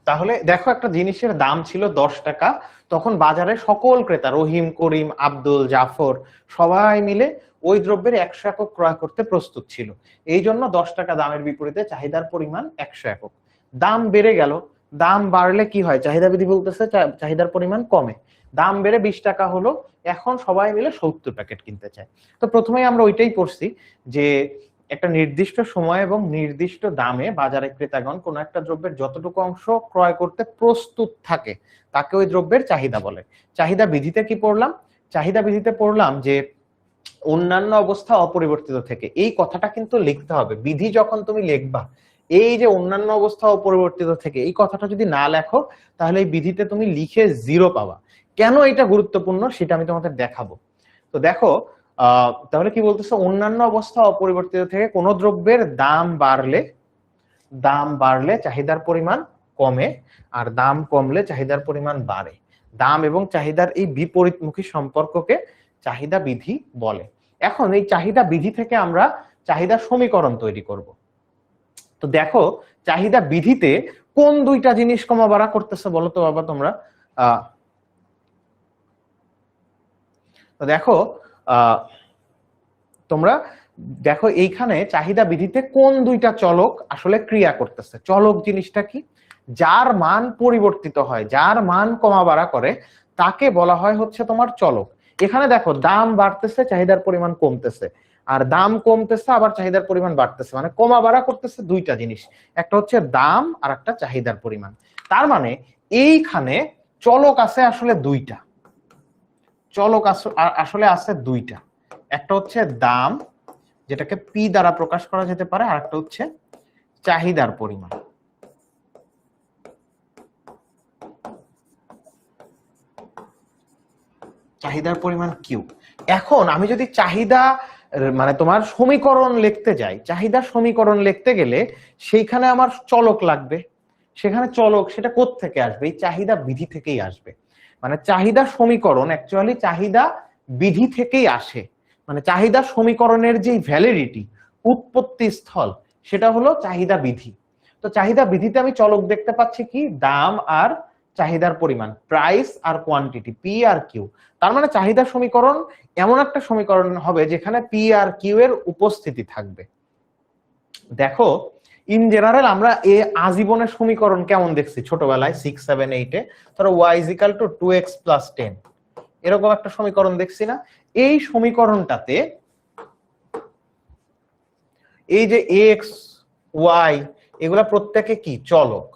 তাহলে দেখো একটা জিনিসের দাম ছিল 10 টাকা, তখন বাজারে সকল ক্রেতা রহিম, করিম, আব্দুল, জাফর সবাই মিলে ওই দ্রব্যের 100 একক ক্রয় করতে প্রস্তুত ছিল। এই জন্য 10 টাকা দামের বিপরীতে চাহিদার পরিমাণ 100 একক। দাম বেড়ে গেল, দাম বাড়লে কি হয়? চাহিদা বিধি বলতেছে চাহিদার পরিমাণ কমে। দাম বেড়ে 20 টাকা হলো, এখন সবাই মিলে 70 প্যাকেট কিনতে চায়। তো প্রথমেই আমরা ওইটাই পড়ছি যে একটা নির্দিষ্ট সময় এবং নির্দিষ্ট দামে বাজারে ক্রেতাগণ কোন একটা দ্রব্যের যতটুকু অংশ ক্রয় করতে প্রস্তুত থাকে তাকে ওই দ্রব্যের চাহিদা বলে। চাহিদা বিধিতে কি পড়লাম? চাহিদা বিধিতে পড়লাম যে অন্যান্য অবস্থা অপরিবর্তিত থেকে। এই কথাটা কিন্তু লিখতে হবে, বিধি যখন তুমি লিখবা এই যে অন্যান্য অবস্থা অপরিবর্তিত থেকে এই কথাটা যদি না লেখো তাহলে এই বিধিতে তুমি লিখে 0 পাবা। কেন এটা গুরুত্বপূর্ণ সেটা আমি তোমাদের দেখাবো। তো দেখো তাহলে কি বলতেছে? অন্যান্য অবস্থা অপরিবর্তিত থেকে কোন দ্রব্যের দাম বাড়লে চাহিদার পরিমাণ কমে, আর দাম কমলে চাহিদার পরিমাণ বাড়ে। দাম এবং চাহিদার এই বিপরীতমুখী সম্পর্ককে চাহিদা বিধি বলে। এখন এই চাহিদা বিধি থেকে আমরা চাহিদা সমীকরণ তৈরি করব। তো দেখো চাহিদা বিধিতে কোন দুইটা জিনিস কমা বাড়া করতেছে বলো তো বাবা তোমরা? তো দেখো তোমরা দেখো এইখানে চাহিদা বিধিতে কোন দুইটা চলক আসলে ক্রিয়া করতেছে। চলক জিনিসটা কি? যার মান পরিবর্তিত হয়, যার মান কমা বাড়া করে তাকে বলা হয় হচ্ছে তোমার চলক। এখানে দেখো দাম বাড়তেছে, চাহিদার পরিমাণ কমতেছে, আর দাম কমতেছে আবার চাহিদার পরিমাণ বাড়তেছে, মানে কমা বাড়া করতেছে দুইটা জিনিস, একটা হচ্ছে দাম আর একটা চাহিদার পরিমাণ। তার মানে এইখানে চলক আছে আসলে দুইটা, চলক আসলে আছে দুইটা। একটা হচ্ছে দাম, যেটাকে পি দ্বারা প্রকাশ করা যেতে পারে, আর একটা হচ্ছে চাহিদার পরিমাণ। চাহিদার পরিমাণ কিউ। এখন আমি যদি চাহিদা মানে তোমার সমীকরণ লিখতে যাই, চাহিদার সমীকরণ লিখতে গেলে সেইখানে আমার চলক লাগবে। সেখানে চলক সেটা কোত্থেকে আসবে? এই চাহিদা বিধি থেকেই আসবে। মানে চাহিদা সমীকরণ অ্যাকচুয়ালি চাহিদা বিধি থেকেই আসে। মানে চাহিদা সমীকরণের যে ভ্যালিডিটি, উৎপত্তি স্থল, সেটা হলো চাহিদা বিধি। তো চাহিদা বিধিতে আমি চলক দেখতে পাচ্ছি কি? দাম আর চাহিদার পরিমাণ, প্রাইস আর কোয়ান্টিটি, পি আর কিউ। তার মানে চাহিদা সমীকরণ এমন একটা সমীকরণ হবে যেখানে পি আর কিউ এর উপস্থিতি থাকবে। দেখো ইন জেনারেল আমরা আজীবনের সমীকরণ কেমন দেখছি ছোটবেলায় 6, 7, 8 এ, ধরো y = 2x + 10, এরকম একটা সমীকরণ দেখছি না? এই সমীকরণটাতে এই যে x y এগুলা প্রত্যেকে কি চলক,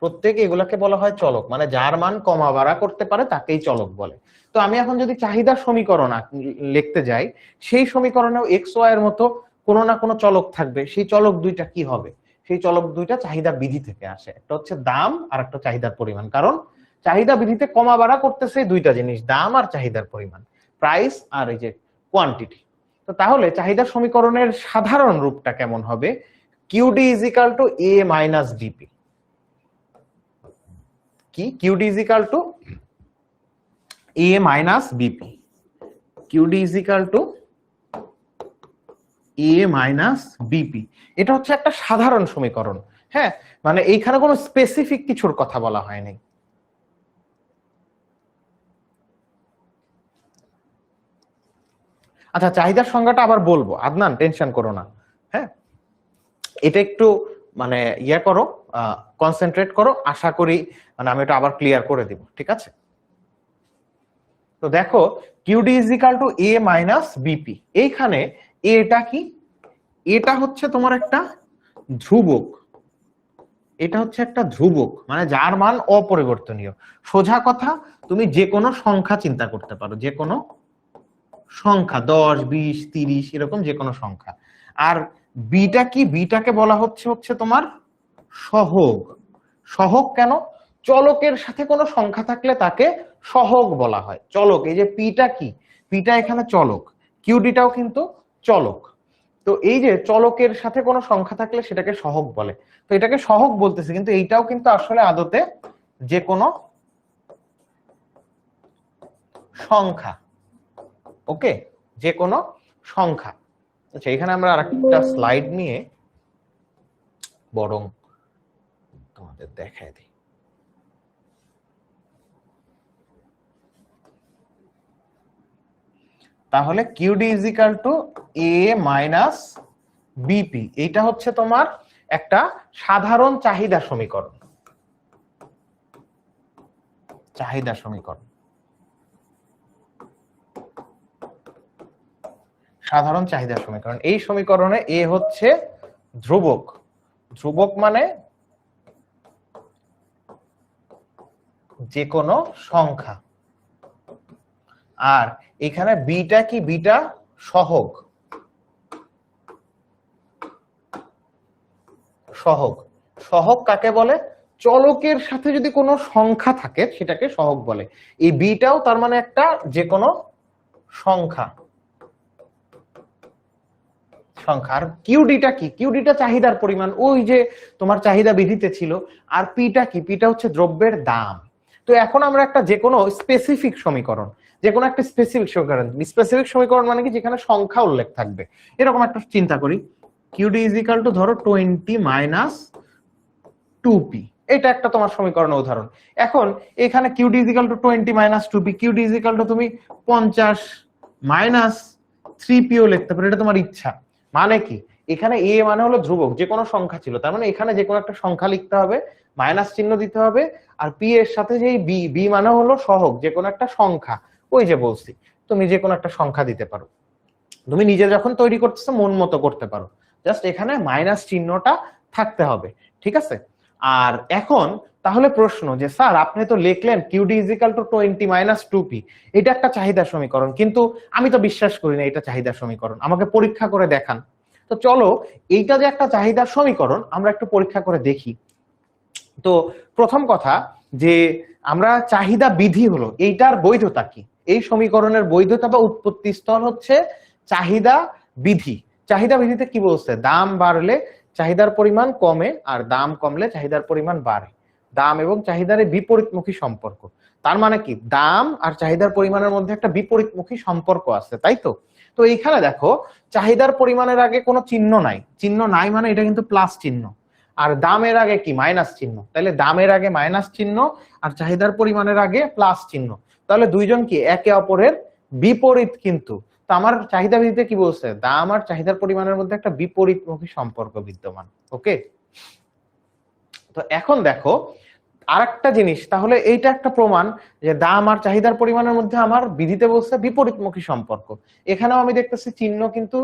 প্রত্যেক এগুলাকে বলা হয় চলক, মানে যার মান কমা বাড়া করতে পারে তাকেই চলক বলে। তো আমি এখন যদি চাহিদা সমীকরণ লিখতে যাই, সেই সমীকরণেও এক্স ওয়াই এর মতো কোনো না কোনো চলক থাকবে। সেই চলক দুইটা কি হবে? সেই চলক দুইটা চাহিদা বিধি থেকে আসে, একটা হচ্ছে দাম আর একটা চাহিদার পরিমাণ। কারণ চাহিদা বিধিতে কমা বাড়া করতেছে দুইটা জিনিস, দাম আর চাহিদার পরিমাণ, প্রাইস আর এই যে কোয়ান্টিটি। তো তাহলে চাহিদা সমীকরণের সাধারণ রূপটা কেমন হবে? QD = a - DP. কি? QD = a - BP. QD = a - BP. এটা হচ্ছে একটা সাধারণ সমীকরণ। হ্যাঁ, মানে এইখানে কোনো স্পেসিফিক কিছুর কথা বলা হয়নি। আচ্ছা, চাহিদার সংজ্ঞাটা আবার বলবো, আদনান টেনশন করো না। হ্যাঁ, এটা একটু মানে ইয়া করো, কনসেন্ট্রেট করো, আশা করি মানে আমি এটা আবার ক্লিয়ার করে দিব, ঠিক আছে? তো দেখো কিউডি = a - বিপি। এইখানে এটা কি? এটা হচ্ছে তোমার একটা ধ্রুবক, এটা হচ্ছে একটা ধ্রুবক, মানে যার মান অপরিবর্তনীয়। সোজা কথা, তুমি যে কোনো সংখ্যা চিন্তা করতে পারো, যে কোনো সংখ্যা 10, 20, 30 এরকম যে কোনো সংখ্যা। আর বিটা কি? বিটাকে বলা হচ্ছে তোমার সহগ। সহগ কেন? চলকের সাথে কোনো সংখ্যা থাকলে তাকে সহগ বলা হয়। চলক, এই যে পিটা কি? পিটা এখানে চলক, কিউডিটাও কিন্তু চলক। তো এই যে চলকের সাথে কোনো সংখ্যা থাকলে সেটাকে সহগ বলে। তো এটাকে সহগ বলতেছে, কিন্তু এইটাও কিন্তু আসলে আদতে যে কোনো সংখ্যা। ওকে, যে কোনো সংখ্যা। আচ্ছা, এখানে আমরা আরেকটা স্লাইড নিয়ে বরং তোমাদের দেখায় দিই। তাহলে কিউডি = a - বিপি, এইটা হচ্ছে তোমার একটা সাধারণ চাহিদা সমীকরণ। চাহিদা সমীকরণ, সাধারণ চাহিদা সমীকরণ। এই সমীকরণে এ হচ্ছে ধ্রুবক। ধ্রুবক মানে যে কোনো সংখ্যা। আর এখানে বিটা কি? বিটা সহগ। সহগ, সহগ কাকে বলে? চলকের সাথে যদি কোনো সংখ্যা থাকে সেটাকে সহগ বলে। এই বিটাও তার মানে একটা যে কোনো সংখ্যা। সংখ্যা। আর কিউডিটা কি? কিউডিটা চাহিদার পরিমাণ, ওই যে তোমার চাহিদা বিধিতে ছিল। আর পিটা কি? পিটা হচ্ছে দ্রব্যের দাম। তো এখন আমরা একটা যে কোনো স্পেসিফিক সমীকরণ, যে কোনো একটা স্পেসিফিক সমীকরণ, স্পেসিফিক সমীকরণ মানে কি? যেখানে সংখ্যা উল্লেখ থাকবে, এরকম একটা চিন্তা করি। কিউডি = ধরো 20 - 2p, এটা একটা তোমার সমীকরণের উদাহরণ। এখন এখানে কিউডি = 20 - 2p, কিউডি = তুমি 50 - 3pও লিখতে পারো, এটা তোমার ইচ্ছা। মানে কি? এখানে এ মানে হলো ধ্রুবক, যে কোনো সংখ্যা ছিল, তার মানে এখানে যে কোনো একটা সংখ্যা লিখতে হবে, মাইনাস চিহ্ন দিতে হবে। আর পি এর সাথে যে বি, বি মানে হলো সহগ, যে কোনো একটা সংখ্যা। ওই যে বলছি, তুমি যে কোনো একটা সংখ্যা দিতে পারো, তুমি নিজে যখন তৈরি করতেছো মন মতো করতে পারো, জাস্ট এখানে মাইনাস চিহ্নটা থাকতে হবে, ঠিক আছে? আর এখন তাহলে প্রশ্ন যে স্যার আপনি তো লিখলেন কিউডি = 20 - 2p, এটা একটা চাহিদা সমীকরণ, কিন্তু আমি তো বিশ্বাস করি না এটা চাহিদা সমীকরণ, আমাকে পরীক্ষা করে দেখান। তো চলো, এইটা যে একটা চাহিদা সমীকরণ আমরা একটু পরীক্ষা করে দেখি। তো প্রথম কথা যে আমরা চাহিদা বিধি হলো, এইটার বৈধতা কি? এই সমীকরণের বৈধতা বা উৎপত্তি স্থল হচ্ছে চাহিদা বিধি। চাহিদা বিধিতে কি বলছে? দাম বাড়লে চাহিদার পরিমাণ কমে, আর দাম কমলে চাহিদার পরিমাণ বাড়ে। দাম এবং চাহিদার বিপরীতমুখী সম্পর্ক। তার মানে কি? দাম আর চাহিদার পরিমাণের মধ্যে একটা বিপরীতমুখী সম্পর্ক আছে, তাই তো? তো এইখানে দেখো চাহিদার পরিমাণের আগে কোনো চিহ্ন নাই, চিহ্ন নাই মানে এটা কিন্তু প্লাস চিহ্ন। আর দামের আগে কি মাইনাস চিহ্ন, তাহলে দামের আগে মাইনাস চিহ্ন আর চাহিদার পরিমাণের আগে প্লাস চিহ্ন, তাহলে দুইজন কি একে অপরের বিপরীত। কিন্তু তো আমার চাহিদা ভিত্তিতে কি বলছে, দাম আর চাহিদার পরিমাণের মধ্যে একটা বিপরীতমুখী সম্পর্ক বিদ্যমান। ওকে, তো এখন দেখো আরেকটা জিনিস, তাহলে এইটা একটা প্রমাণ যে দাম আর চাহিদার পরিমাণের মধ্যে আমার বিধিতে বলছে বিপরীতমুখী সম্পর্ক। এখানেও আমি দেখতেছি চিহ্ন কিন্তু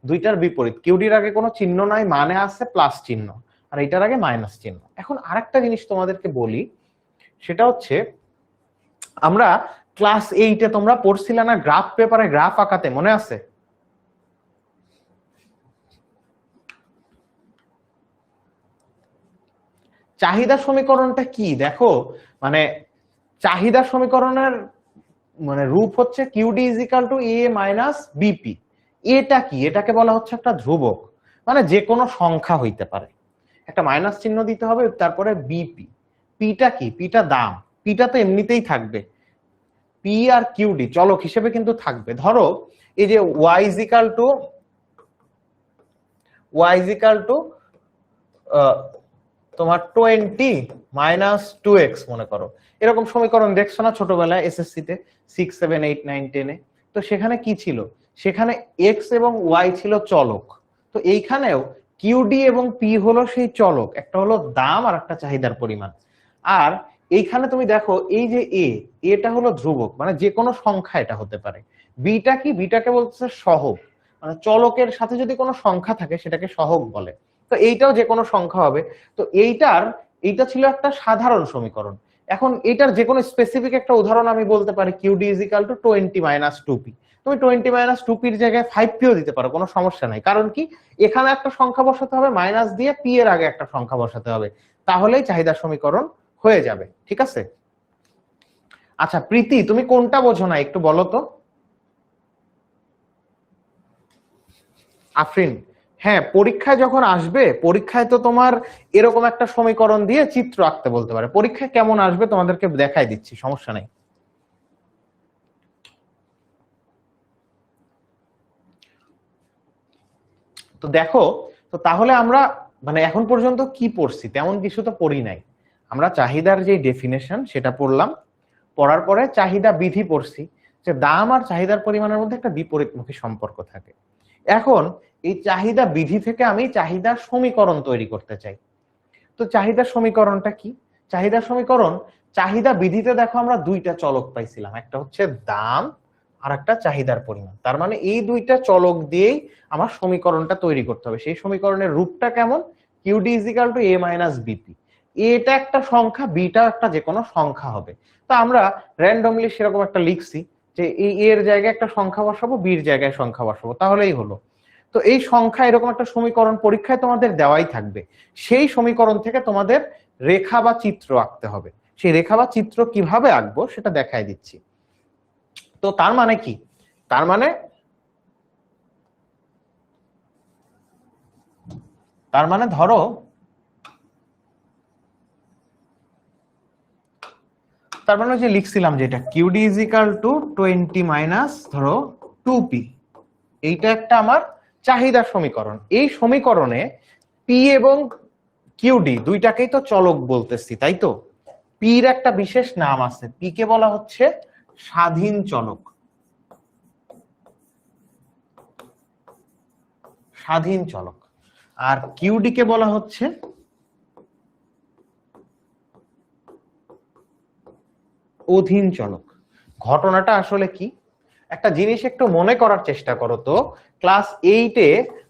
দুইটার বিপরীত, কিউডির আগে কোনো চিহ্ন নাই, মানে আছে প্লাস চিহ্ন, আর এটার আগে মাইনাস চিহ্ন। এখন আরেকটা জিনিস তোমাদেরকে বলি, সেটা হচ্ছে আমরা ক্লাস 8-এ তোমরা পড়ছিলে না গ্রাফ পেপারে গ্রাফ আঁকাতে, মনে আছে? চাহিদা সমীকরণটা কি দেখো, মানে চাহিদা সমীকরণের মানে রূপ হচ্ছে QD is equal to A minus BP. এটা কি, এটাকে বলা হচ্ছে একটা ধ্রুবক, মানে যে কোনো সংখ্যা হইতে পারে, একটা মাইনাস চিহ্ন দিতে হবে, তারপরে বিপি। পিটা কি, পিটা দাম, পিটা তো এমনিতেই থাকবে, পি আর কিউডি চলক হিসেবে কিন্তু থাকবে। ধরো এই যে ওয়াই ইজ ইকাল টু তোমার 20 মাইনাস 2x মনে করো, এরকম সমীকরণ দেখছো না ছোটবেলায় এসএসসি তে 6, 7, 8, 9, 10-এ? তো সেখানে কি ছিল, সেখানে x এবং y ছিল চলক। তো এইখানেও কিউডি এবং পি হলো সেই চলক, একটা হলো দাম আর একটা চাহিদার পরিমাণ। আর এইখানে তুমি দেখো এই যে এটা হলো ধ্রুবক, মানে যে কোনো সংখ্যা এটা হতে পারে। বিটা কি, বিটাকে বলতেছে সহগ, মানে চলকের সাথে যদি কোনো সংখ্যা থাকে সেটাকে সহগ বলে। তো এইটাও যে কোনো সংখ্যা হবে। তো এইটা ছিল একটা সাধারণ সমীকরণ। এখন এইটার যে কোনো স্পেসিফিক একটা উদাহরণ আমি বলতে পারি, QD is equal to 20 minus 2p। তুমি 20 মাইনাস 2pর জায়গায় 5pও দিতে পারো, কোনো সমস্যা নাই। কারণ কি, এখানে একটা সংখ্যা বসাতে হবে, মাইনাস দিয়ে p এর আগে একটা সংখ্যা বসাতে হবে, তাহলেই চাহিদা সমীকরণ হয়ে যাবে। ঠিক আছে? আচ্ছা প্রীতি, তুমি কোনটা বোঝো না একটু বলো তো? আফরিন, হ্যাঁ পরীক্ষায় যখন আসবে, পরীক্ষায় তো তোমার এরকম একটা সমীকরণ দিয়ে চিত্র আঁকতে বলতে পারে। পরীক্ষায় কেমন আসবে তোমাদেরকে দেখাই দিচ্ছি, সমস্যা নেই। তো দেখো, তো তাহলে আমরা মানে এখন পর্যন্ত কি পড়ছি, তেমন কিছু তো পড়ি নাই। আমরা চাহিদার যে ডেফিনেশন সেটা পড়লাম, পড়ার পরে চাহিদা বিধি পড়ছি, যে দাম আর চাহিদার পরিমাণের মধ্যে একটা বিপরীতমুখী সম্পর্ক থাকে। এখন এই চাহিদা বিধি থেকে আমি চাহিদার সমীকরণ তৈরি করতে চাই। তো চাহিদার সমীকরণটা কি, চাহিদার সমীকরণ, চাহিদা বিধিতে দেখো আমরা দুইটা চলক পাইছিলাম, একটা হচ্ছে দাম আর একটা চাহিদার পরিমাণ। তার মানে এই দুইটা চলক দিয়েই আমার সমীকরণটা তৈরি করতে হবে। সেই সমীকরণের রূপটা কেমন, QD is equal to A minus BP. এটা একটা সংখ্যা, বিটা একটা যে কোনো সংখ্যা হবে। তো আমরা র্যান্ডমলি সেরকম একটা লিখছি যে এই এর জায়গায় একটা সংখ্যা বসাবো, বির জায়গায় সংখ্যা বসাবো, তাহলেই হলো। তো এই সংখ্যা এরকম একটা সমীকরণ পরীক্ষায় তোমাদের দেওয়াই থাকবে। সেই সমীকরণ থেকে তোমাদের রেখা বা চিত্র আঁকতে হবে। সেই রেখা বা চিত্র কিভাবে আঁকবো সেটা দেখাই দিচ্ছি। তো তার মানে কি, তার মানে ধরো তার মানে যে লিখছিলাম যেটা QD is equal to 20 minus ধরো 2p, এইটা একটা আমার চাহিদা সমীকরণ। এই সমীকরণে পি এবং কিউডি দুইটাকেই তো চলক বলতেছি, তাই তো? পির একটা বিশেষ নাম আছে, পি কে বলা হচ্ছে স্বাধীন চলক, স্বাধীন চলক। আর কিউডি কে বলা হচ্ছে অধীন চলক। ঘটনাটা আসলে কি, একটা জিনিস একটু মনে করার চেষ্টা করো তো। ক্লাস 8-এ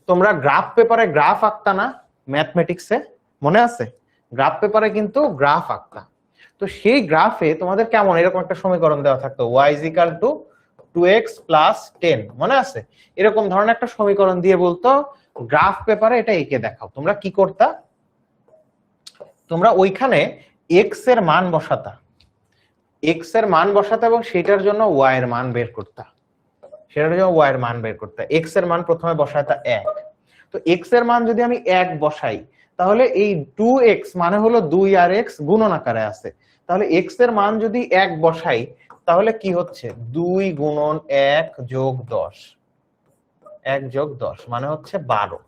তোমরা গ্রাফ পেপারে গ্রাফ আঁকতা না ম্যাথমেটিক্সে, মনে আছে? গ্রাফ পেপারে কিন্তু গ্রাফ আঁকতা। তো সেই গ্রাফে তোমাদের কেমন এরকম একটা সমীকরণ দেওয়া থাকতো, y is equal to 2x plus 10, মনে আছে? এরকম ধরনের একটা সমীকরণ দিয়ে বলতো গ্রাফ পেপারে এটা এঁকে দেখাও। তোমরা কি করতা, তোমরা ওইখানে x এর মান বসাতা, x এর মান বসাতে এবং সেটার জন্য y এর মান বের করতা, সেটার জন্য y এর মান বের করতে। x এর মান প্রথমে বসাইতা 1। তো x এর মান যদি আমি 1 বসাই, তাহলে এই 2x মানে হলো 2 আর x গুণন আকারে আছে। তাহলে x এর মান যদি 1 বসাই, তাহলে কি হচ্ছে 2 গুণন 1 যোগ 10, 1 যোগ 10 মানে হচ্ছে 12।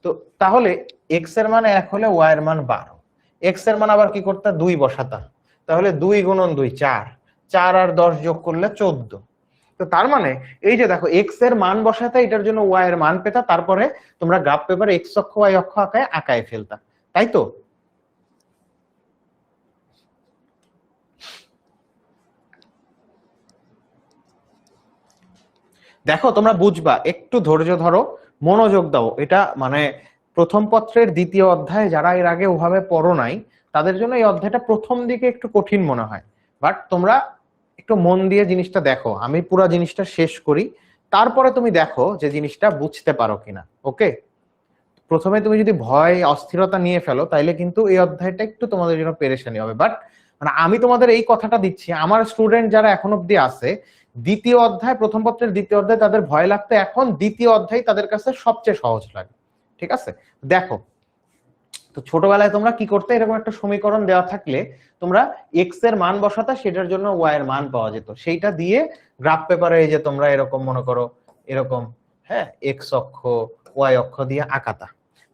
তো তাহলে এক্স এর মান 1 হলে ওয়াই এর মান 12, এক্স এর মান আবার কি করতে 2 বসাতা, তাহলে 2 গুণন 2 4, 4 আর 10 যোগ করলে 14। তো তার মানে এই যে দেখো এক্স এর মান বসাতে এটার জন্য ওয়াই এর মান পেতা, তারপরে তোমরা গ্রাফ পেপারে এক্স অক্ষ ওয়াই অক্ষ আঁকায় ফেলতা, তাই তো? দেখো তোমরা বুঝবা, একটু ধৈর্য ধরো, মনোযোগ দাও। এটা মানে প্রথম পত্রের দ্বিতীয় অধ্যায় যারা এর আগে ওভাবে পড়ো নাই তাদের জন্য এই অধ্যায়টা প্রথম দিকে একটু কঠিন মনে হয়, বাট তোমরা একটু মন দিয়ে জিনিসটা দেখো, আমি পুরো জিনিসটা শেষ করি, তারপরে তুমি দেখো যে জিনিসটা বুঝতে পারো কিনা। ওকে, প্রথমে তুমি যদি ভয় অস্থিরতা নিয়ে ফেলো তাইলে কিন্তু এই অধ্যায়টা একটু তোমাদের জন্য পেরেশানি হবে। বাট মানে আমি তোমাদের এই কথাটা দিচ্ছি, আমার স্টুডেন্ট যারা এখন অব্দি আছে দ্বিতীয় অধ্যায়, প্রথম পত্রের দ্বিতীয় অধ্যায় তাদের ভয় লাগতো, এখন দ্বিতীয় অধ্যায় তাদের কাছে সবচেয়ে সহজ লাগে। ঠিক আছে, দেখো তো ছোটবেলায় তোমরা কি করতে, এরকম একটা সমীকরণ দেওয়া থাকলে তোমরা এক্স এর মান বসাতা, সেটার জন্য ওয়াই এর মান পাওয়া যেত, সেইটা দিয়ে গ্রাফ পেপারে এই যে তোমরা এরকম মনে করো এরকম, হ্যাঁ, এক্স অক্ষ ওয়াই অক্ষ দিয়ে আঁকাতা।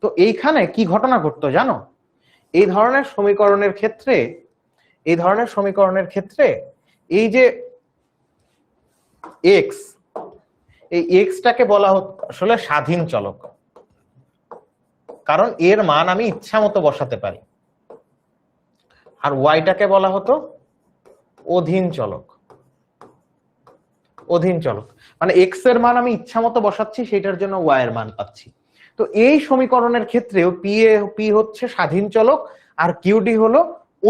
তো এইখানে কি ঘটনা ঘটতো জানো, এই ধরনের সমীকরণের ক্ষেত্রে, এই ধরনের সমীকরণের ক্ষেত্রে এই যে এক্স, এই এক্সটাকে বলা হতো আসলে স্বাধীন চলক, কারণ এর মান আমি ইচ্ছা মতো বসাতে পারি। আর ওয়াইটাকে বলা হতো অধীন চলক, অধীন চলক মানে এক্স এর মান আমি ইচ্ছা মতো বসাচ্ছি, সেটার জন্য ওয়াই এর মান পাচ্ছি। তো এই সমীকরণের ক্ষেত্রেও পি হচ্ছে স্বাধীন চলক আর কিউডি হলো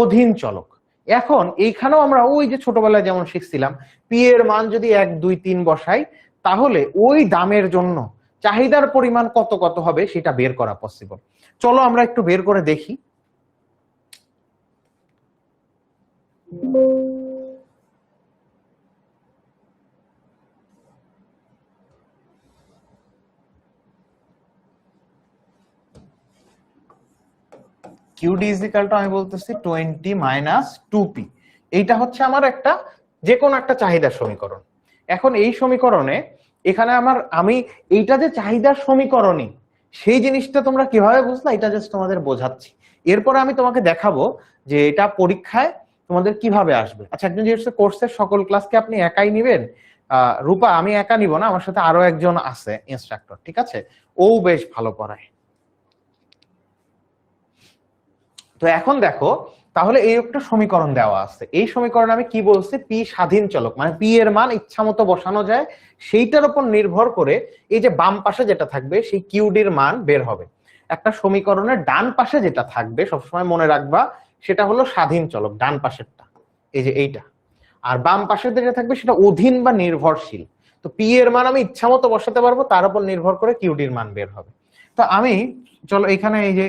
অধীন চলক। এখন এইখানেও আমরা ওই যে ছোটবেলায় যেমন শিখছিলাম, পি এর মান যদি 1 2 3 বসাই তাহলে ওই দামের জন্য চাহিদার পরিমাণ কত কত হবে সেটা বের করা পসিবল। চলো আমরা একটু বের করে দেখি। কিউডি ইজ ইকুয়াল টু আমি বলতেছি 20 মাইনাস 2p, এইটা হচ্ছে আমার একটা যে কোনো একটা চাহিদার সমীকরণ। এখন এই সমীকরণে এখানে আমি এইটা যে চাহিদার সমীকরণই, সেই জিনিসটা তোমরা কিভাবে বুঝলা এটা জাস্ট তোমাদের বোঝাচ্ছি, এরপরে আমি তোমাকে দেখাবো যে এটা পরীক্ষায় তোমাদের কিভাবে আসবে। আচ্ছা, একজন যে কোর্সের সকল ক্লাসকে আপনি একাই নিবেন? রূপা, আমি একা নিব না, আমার সাথে আরো একজন আছে ইনস্ট্রাক্টর, ঠিক আছে, ও বেশ ভালো পড়ায়। তো এখন দেখো, তাহলে এই একটা সমীকরণ দেওয়া আছে, এই সমীকরণে আমি কি বলছি, পি স্বাধীন চলক, মানে পি এর মান ইচ্ছা মতো বসানো যায়, সেইটার উপর নির্ভর করে এই যে বাম পাশে যেটা থাকবে সেই কিউডির মান বের হবে। একটা সমীকরণের ডান পাশে যেটা থাকবে সবসময় মনে রাখবা সেটা হলো স্বাধীন চলক, ডান পাশেরটা এই যে এইটা, আর বাম পাশে যেটা থাকবে সেটা অধীন বা নির্ভরশীল। তো পি এর মান আমি ইচ্ছা মতো বসাতে পারবো, তার উপর নির্ভর করে কিউডির মান বের হবে। তো আমি চলো এখানে এই যে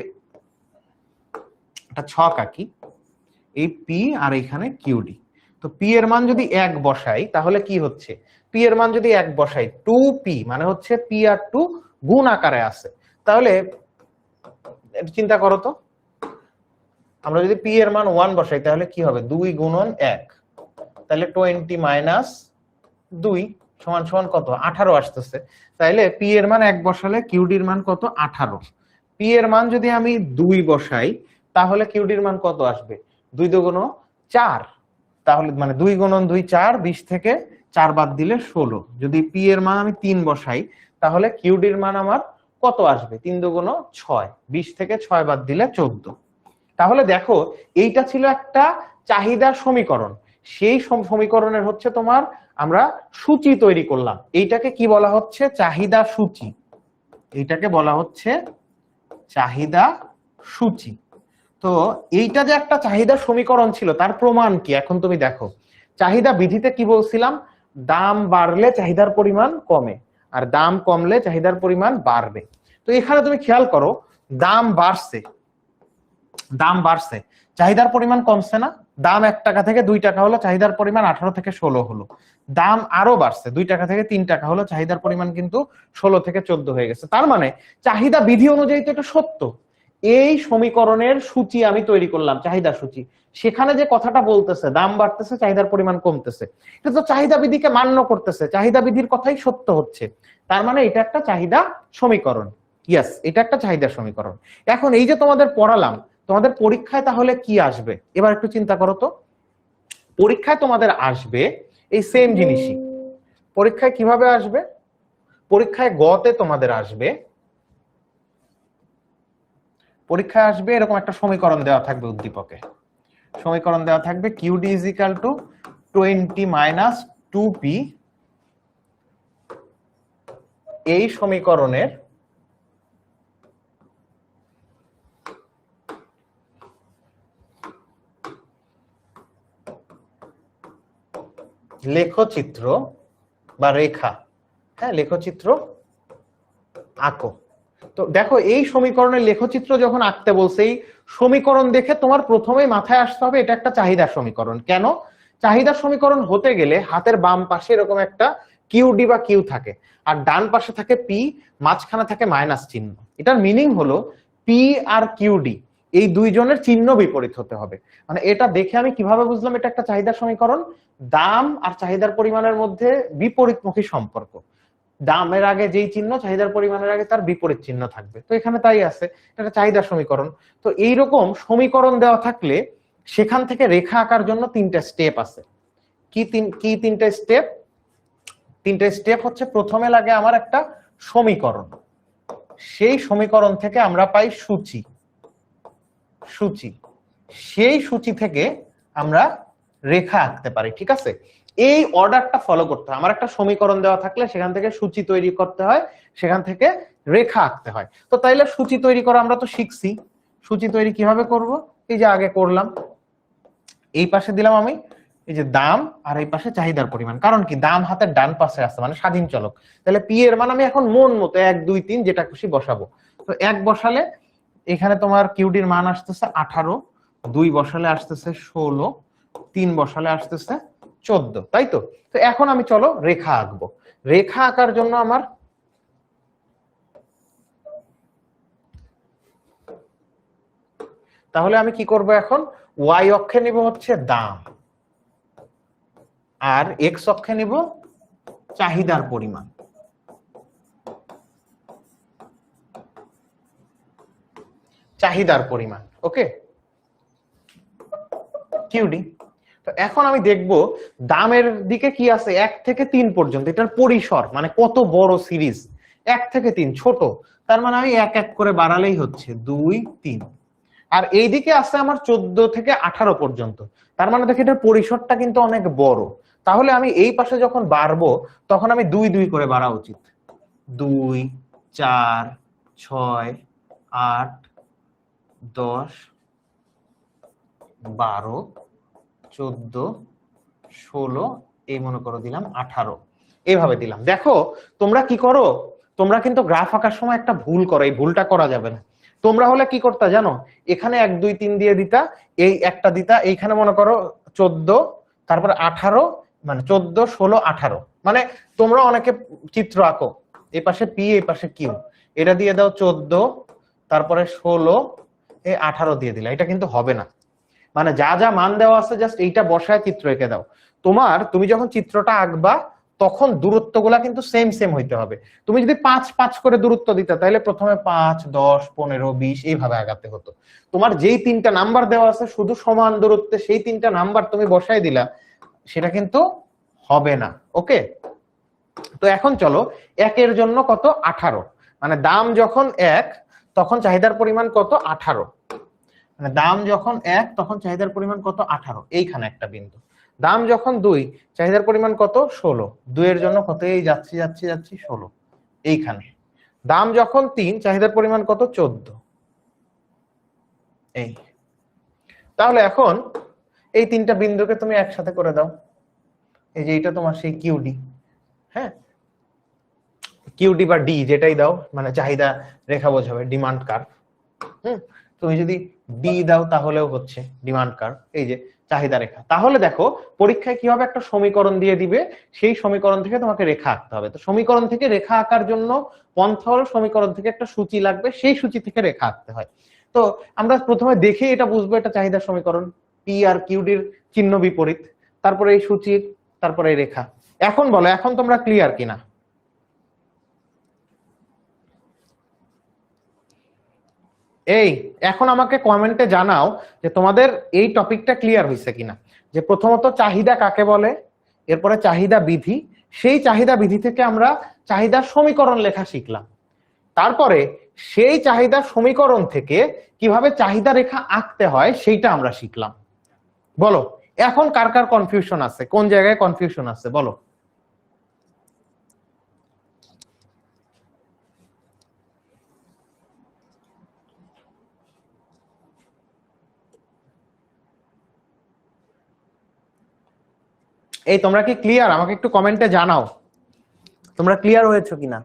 একটা ছক আঁকি, এই পি আর এখানে কিউডি। তো পি এর মান যদি 1 বসাই তাহলে কি হচ্ছে, পি এর মান যদি 1 বসাই 2p মানে হচ্ছে পি আর 2 গুণ আকারে আছে, তাহলে চিন্তা করো তো, আমরা যদি পি এর মান 1 বসাই তাহলে কি হবে, 2 গুণন 1, তাহলে 20 মাইনাস 2 সমান সমান কত, 18 আসতেছে। তাহলে পি এর মান 1 বসালে কিউডির মান কত, 18। পি এর মান যদি আমি 2 বসাই তাহলে কিউডির মান কত আসবে, 2 দুগুণ 4, তাহলে মানে 2 গুণন 2 4, 20 থেকে 4 বাদ দিলে 16। যদি পি এর মান আমি 3 বসাই তাহলে কিউডির মান আমার কত আসবে, 3 দুগুণ 6, 20 থেকে 6 বাদ দিলে 14। তাহলে দেখো এইটা ছিল একটা চাহিদার সমীকরণ, সেই সমীকরণের হচ্ছে তোমার আমরা সূচি তৈরি করলাম, এইটাকে কি বলা হচ্ছে, চাহিদা সূচি, এইটাকে বলা হচ্ছে চাহিদা সূচি। তো এইটা যে একটা চাহিদা সমীকরণ ছিল তার প্রমাণ কি, এখন তুমি দেখো চাহিদা বিধিতে কি বলছিলাম, দাম বাড়লে চাহিদার পরিমাণ কমে আর দাম কমলে চাহিদার পরিমাণ বাড়বে। তো এখানে তুমি খেয়াল করো, দাম বাড়ছে, দাম বাড়ছে, চাহিদার পরিমাণ কমছে না, দাম 1 টাকা থেকে 2 টাকা হলো, চাহিদার পরিমাণ 18 থেকে 16 হলো। দাম আরো বাড়ছে, 2 টাকা থেকে 3 টাকা হলো, চাহিদার পরিমাণ কিন্তু 16 থেকে 14 হয়ে গেছে। তার মানে চাহিদা বিধি অনুযায়ী তো এটা সত্য। এই সমীকরণের সূচি আমি তৈরি করলাম, চাহিদা সূচি, সেখানে যে কথাটা বলতেছে দাম বাড়তেছে চাহিদার পরিমাণ কমতেছে, এটা তো চাহিদা বিধিকে মান্য করতেছে, চাহিদা বিধির কথাই সত্য হচ্ছে, তার মানে এটা একটা চাহিদা সমীকরণ। ইয়েস, এটা একটা চাহিদার সমীকরণ। এখন এই যে তোমাদের পড়ালাম, তোমাদের পরীক্ষায় তাহলে কি আসবে এবার একটু চিন্তা করো তো। পরীক্ষায় তোমাদের আসবে এই সেম জিনিসই। পরীক্ষায় কিভাবে আসবে? পরীক্ষায় গতে তোমাদের আসবে, পরীক্ষায় আসবে এরকম একটা সমীকরণ দেওয়া থাকবে উদ্দীপকে। সমীকরণ দেওয়া থাকবে QD is equal to 20 minus 2P। এই সমীকরণের লেখচিত্র বা রেখা, হ্যাঁ লেখচিত্র আঁকো। তো দেখো এই সমীকরণের লেখচিত্র যখন আঁকতে বলছে, এই সমীকরণ দেখে তোমার প্রথমেই মাথায় আসতে হবে এটা একটা চাহিদার সমীকরণ। কেন? চাহিদার সমীকরণ হতে গেলে হাতের বাম পাশে এরকম একটা কিউডি বা কিউ থাকে, আর ডান পাশে থাকে পি, মাঝখানে থাকে মাইনাস চিহ্ন। এটার মিনিং হলো পি আর কিউডি এই দুইজনের চিহ্ন বিপরীত হতে হবে। মানে এটা দেখে আমি কিভাবে বুঝলাম এটা একটা চাহিদার সমীকরণ? দাম আর চাহিদার পরিমাণের মধ্যে বিপরীতমুখী সম্পর্ক। দামের আগে যেই চিহ্ন, চাহিদার পরিমাণের আগে তার বিপরীত চিহ্ন থাকবে। তো এখানে তাই আছে, এটা চাহিদার সমীকরণ। তো এইরকম সমীকরণ দেওয়া থাকলে সেখান থেকে রেখা আঁকার জন্য তিনটা স্টেপ আছে। কি তিনটা স্টেপ? তিনটা স্টেপ হচ্ছে, প্রথমে লাগে আমার একটা সমীকরণ, সেই সমীকরণ থেকে আমরা পাই সূচি, সেই সূচি থেকে আমরা রেখা আঁকতে পারি। ঠিক আছে, এই অর্ডারটা ফলো করতে হয়। আমার একটা সমীকরণ দেওয়া থাকলে সেখান থেকে সূচি তৈরি করতে হয়, সেখান থেকে রেখা আঁকতে হয়। তো তাইলে সূচি তৈরি করা আমরা তো শিখছি। সূচি তৈরি কিভাবে করব? এই যে আগে করলাম, এই পাশে দিলাম আমি এই যে দাম, আর এই পাশে চাহিদার পরিমাণ। কারণ কি, দাম হাতের ডান পাশে আছে মানে স্বাধীন চলক। তাহলে পি এর মান আমি এখন মন মতো 1 2 3 যেটা খুশি বসাবো। তো 1 বসালে এখানে তোমার কিউডির মান আসতেছে 18, 2 বসালে আসতেছে 16, 3 বসালে আসতেছে 14, তাই তো? তো এখন আমি চলো রেখা আঁকবো। রেখা আঁকার জন্য আমার তাহলে আমি কি করব এখন? ওয়াই অক্ষে নিব হচ্ছে দাম, আর এক্স অক্ষে নিব চাহিদার পরিমাণ। চাহিদার পরিমাণ, ওকে, কিউডি। তো এখন আমি দেখব দামের দিকে কি আছে 1 থেকে 3 পর্যন্ত, এটার পরিসর মানে কত বড় সিরিজ। 1 থেকে 3 ছোট, তার মানে আমি 1 1 করে বাড়ালেই হচ্ছে 2 3। আর এইদিকে আছে আমার 14 থেকে 18 পর্যন্ত, তার মানে দেখো এটার পরিসরটা কিন্তু অনেক বড়। তাহলে আমি এই পাশে যখন বাড়বো তখন আমি 2 2 করে বাড়া উচিত। 2 4 6 8 10 12 14 16, এই মনে করো দিলাম 18, এইভাবে দিলাম। দেখো তোমরা কি করো, তোমরা কিন্তু গ্রাফ আঁকার সময় একটা ভুল করো, এই ভুলটা করা যাবে না। তোমরা হলে কি করতে জানো, এখানে 1 2 3 দিয়ে দিতা, এই একটা দিতা, এইখানে মনে করো 14, তারপর 18, মানে 14 16 18। মানে তোমরা অনেকে চিত্র আঁকো, এই পাশে পি এই পাশে কিউ, এটা দিয়ে দাও 14, তারপরে 16, এই 18 দিয়ে দিলা। এটা কিন্তু হবে না। মানে যা যা মান দেওয়া আছে জাস্ট এইটা বসায় চিত্র এঁকে দাও। তুমি যখন চিত্রটা আঁকবা তখন দূরত্বগুলা কিন্তু সেম সেম হইতে হবে। তুমি যদি 5 5 করে দূরত্ব দিতে তাহলে প্রথমে 5 10 15 20 এইভাবে আগাতে হতো। তোমার যেই 3টা নাম্বার দেওয়া আছে শুধু সমান দূরত্বে সেই 3টা নাম্বার তুমি বসাই দিলা, সেটা কিন্তু হবে না। ওকে, তো এখন চলো 1 এর জন্য কত 18, মানে দাম যখন 1 তখন চাহিদার পরিমাণ কত 18, মানে দাম যখন 1 তখন চাহিদার পরিমাণ কত 18, এইখানে একটা বিন্দু। দাম যখন 2 চাহিদার পরিমাণ কত 16, 2 এর জন্য কত, এই যাচ্ছি যাচ্ছি যাচ্ছি 16, এইখানে। দাম যখন 3 চাহিদার পরিমাণ কত 14, এই। তাহলে এখন এই 3টা বিন্দুকে তুমি একসাথে করে দাও, এই যে এইটা তোমার সেই কিউডি। হ্যাঁ, কিউডি বা ডি যেটাই দাও, মানে চাহিদা রেখা বোঝাবে, ডিমান্ড কার্ভ। তুমি যদি ডি দাও তাহলেও হচ্ছে ডিমান্ড কার্ভ, এই যে চাহিদা রেখা। তাহলে দেখো পরীক্ষায় কি হবে, একটা সমীকরণ দিয়ে দিবে, সেই সমীকরণ থেকে তোমাকে রেখা আঁকতে হবে। তো সমীকরণ থেকে রেখা আঁকার জন্য পন্থা হলো সমীকরণ থেকে একটা সূচি লাগবে, সেই সূচি থেকে রেখা আঁকতে হয়। তো আমরা প্রথমে দেখে এটা বুঝবো এটা চাহিদা সমীকরণ, পি আর কিউডির চিহ্ন বিপরীত, তারপরে এই সূচির, তারপরে এই রেখা। এখন বলো, এখন তোমরা ক্লিয়ার কিনা? এই এখন আমাকে কমেন্টে জানাও যে তোমাদের এই টপিকটা ক্লিয়ার হয়েছে কিনা, যে প্রথমত চাহিদা কাকে বলে, এরপরে চাহিদা বিধি, সেই চাহিদা বিধি থেকে আমরা চাহিদার সমীকরণ লেখা শিখলাম, তারপরে সেই চাহিদার সমীকরণ থেকে কিভাবে চাহিদা রেখা আঁকতে হয় সেইটা আমরা শিখলাম। বলো এখন কার কার কনফিউশন আছে, কোন জায়গায় কনফিউশন আছে বলো। এই তোমরা কি ক্লিয়ার? আমাকে একটু কমেন্টে জানাও তোমরা ক্লিয়ার হয়েছো কিনা।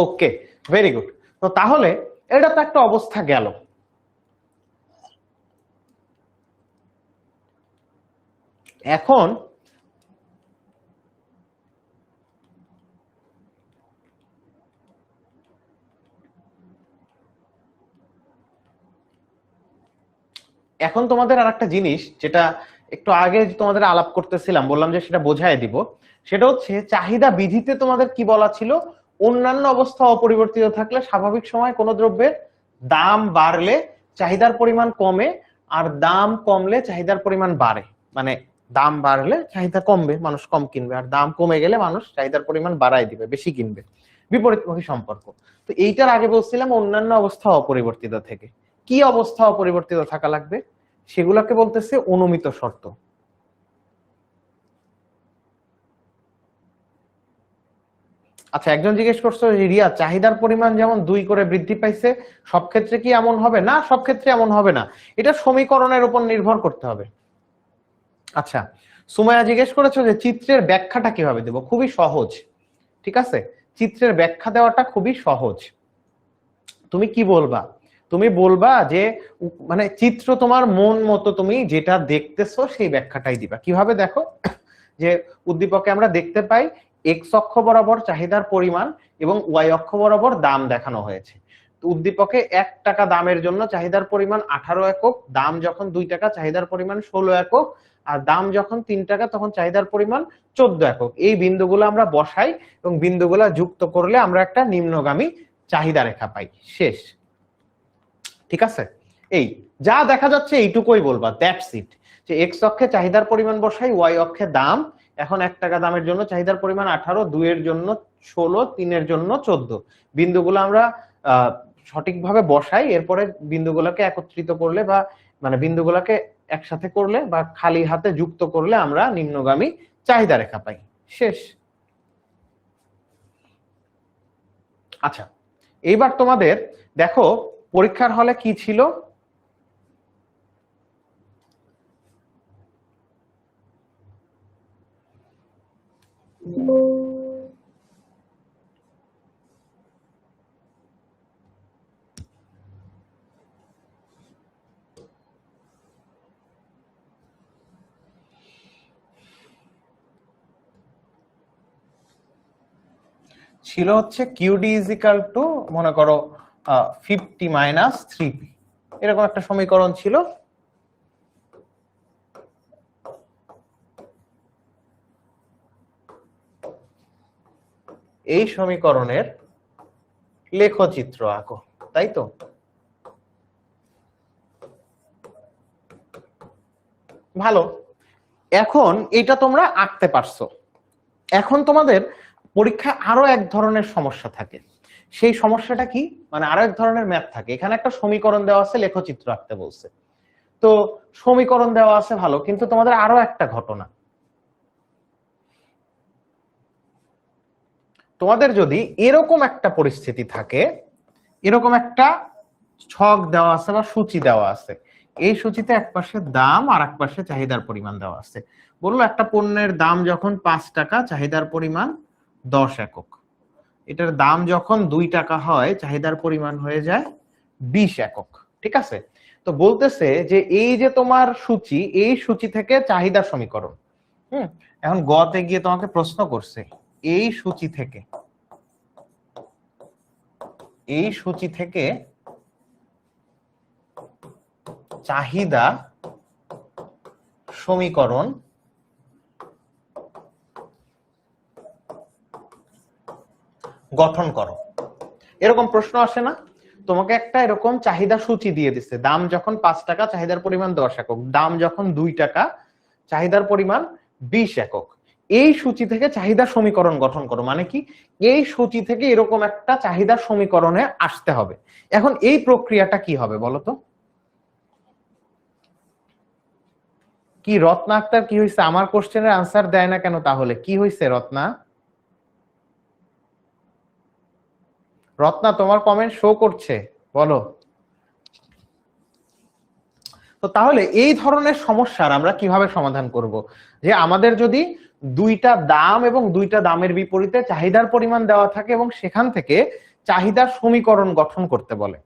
ওকে, ভেরি গুড। তো তাহলে এটা তো একটা অবস্থা গেল। এখন এখন তোমাদের আর একটা জিনিস যেটা একটু আগে তোমাদের আলাপ করতেছিলাম, বললাম যে সেটা বোঝায় দিব, সেটা হচ্ছে চাহিদা বিধিতে তোমাদের কি বলা ছিল, অন্যান্য অবস্থা অপরিবর্তিত থাকলে স্বাভাবিক সময় কোনো দ্রব্যের দাম বাড়লে চাহিদার পরিমাণ কমে, আর দাম কমলে চাহিদার পরিমাণ বাড়ে। মানে দাম বাড়লে চাহিদা কমবে, মানুষ কম কিনবে, আর দাম কমে গেলে মানুষ চাহিদার পরিমাণ বাড়ায় দিবে, বেশি কিনবে, বিপরীতমুখী সম্পর্ক। তো এইটার আগে বলছিলাম অন্যান্য অবস্থা অপরিবর্তিত থেকে কি অবস্থা অপরিবর্তিত থাকা লাগবে, সেগুলোকে বলতেছে অনুমিত শর্ত। আচ্ছা, একজন জিজ্ঞেস করছো রিয়া চাহিদার পরিমাণ যেমন 2 করে বৃদ্ধি পাইছে সব ক্ষেত্রে কি এমন হবে? না, সব ক্ষেত্রে এমন হবে না, এটা সমীকরণের উপর নির্ভর করতে হবে। আচ্ছা, সুমাইয়া জিজ্ঞেস করেছো যে চিত্রের ব্যাখ্যাটা কিভাবে দেব। খুবই সহজ, ঠিক আছে, চিত্রের ব্যাখ্যা দেওয়াটা খুবই সহজ। তুমি কি বলবা, তুমি বলবা যে মানে চিত্র তোমার মন মতো তুমি যেটা দেখতেছো সেই ব্যাখ্যাটাই দিবা। কিভাবে দেখো, যে উদ্দীপকে আমরা দেখতে পাই এক্স অক্ষ বরাবর চাহিদার পরিমাণ এবং ওয়াই অক্ষ বরাবর দাম দেখানো হয়েছে। তো উদ্দীপকে 1 টাকা দামের জন্য চাহিদার পরিমাণ 18 একক, দাম যখন 2 টাকা চাহিদার পরিমাণ 16 একক, আর দাম যখন 3 টাকা তখন চাহিদার পরিমাণ 14 একক। এই বিন্দুগুলো আমরা বসাই এবং বিন্দুগুলো যুক্ত করলে আমরা একটা নিম্নগামী চাহিদা রেখা পাই। শেষ, ঠিক আছে। এই যা দেখা যাচ্ছে এইটুকুই বলবা, দ্যাটস ইট। যে এক্স অক্ষে চাহিদার পরিমাণ বসাই, ওয়াই অক্ষে দাম। এখন 1 টাকা দামের জন্য চাহিদার পরিমাণ 18, 2 এর জন্য 16, 3 এর জন্য 14। বিন্দুগুলো আমরা সঠিকভাবে বসাই, এরপরে বিন্দুগুলোকে একত্রিত করলে বা মানে বিন্দুগুলোকে একসাথে করলে বা খালি হাতে যুক্ত করলে আমরা নিম্নগামী চাহিদা রেখা পাই। শেষ। আচ্ছা, এইবার তোমাদের দেখো পরীক্ষার হলে কি ছিল, ছিল হচ্ছে কিউডি ইজ ইকাল টু মনে করো 50 মাইনাস 3p, এরকম একটা সমীকরণ ছিল। এই সমীকরণের লেখচিত্র আঁকো, তাই তো। ভালো, এখন এটা তোমরা আঁকতে পারছো। এখন তোমাদের পরীক্ষায় আরো এক ধরনের সমস্যা থাকে। সেই সমস্যাটা কি, মানে আরো এক ধরনের ম্যাথ থাকে। এখানে একটা সমীকরণ দেওয়া আছে, লেখচিত্র আঁকতে বলছে। তো সমীকরণ দেওয়া আছে ভালো, কিন্তু তোমাদের আরো একটা ঘটনা, তোমাদের যদি এরকম একটা পরিস্থিতি থাকে, এরকম একটা ছক দেওয়া আছে বা সূচি দেওয়া আছে, এই সূচিতে এক পাশে দাম আর এক পাশে চাহিদার পরিমাণ দেওয়া আছে। বললো একটা পণ্যের দাম যখন 5 টাকা চাহিদার পরিমাণ 10 একক, এটার দাম যখন 2 টাকা হয় চাহিদার পরিমাণ হয়ে যায় 20 একক, ঠিক আছে। তো বলতেছে যে এই যে তোমার সূচি, এই সূচি থেকে চাহিদা সমীকরণ। এখন গতে গিয়ে তোমাকে প্রশ্ন করছে এই সূচি থেকে, এই সূচি থেকে চাহিদা সমীকরণ গঠন করো। এরকম প্রশ্ন আসে না? তোমাকে একটা এরকম চাহিদা সূচি দিয়ে দিচ্ছে, দাম যখন 5 টাকা চাহিদার পরিমাণ 10 একক, দাম যখন 2 টাকা চাহিদার পরিমাণ 20 একক। এই সূচি থেকে চাহিদা সমীকরণ গঠন করো, মানে কি এই সূচি থেকে এরকম একটা চাহিদা সমীকরণে আসতে হবে। এখন এই প্রক্রিয়াটা কি হবে বলো তো? কি রত্না আক্তার, কি হয়েছে? আমার কোশ্চেনের আনসার দেয় না কেন? তাহলে কি হয়েছে রত্না? রত্না তোমার কমেন্ট শো করছে, বলো। তো তাহলে এই ধরনের সমস্যার আমরা কিভাবে সমাধান করব? যে আমাদের যদি দুইটা দাম এবং দুইটা দামের বিপরীতে চাহিদার পরিমাণ দেওয়া থাকে এবং সেখান থেকে চাহিদার সমীকরণ গঠন করতে বলে,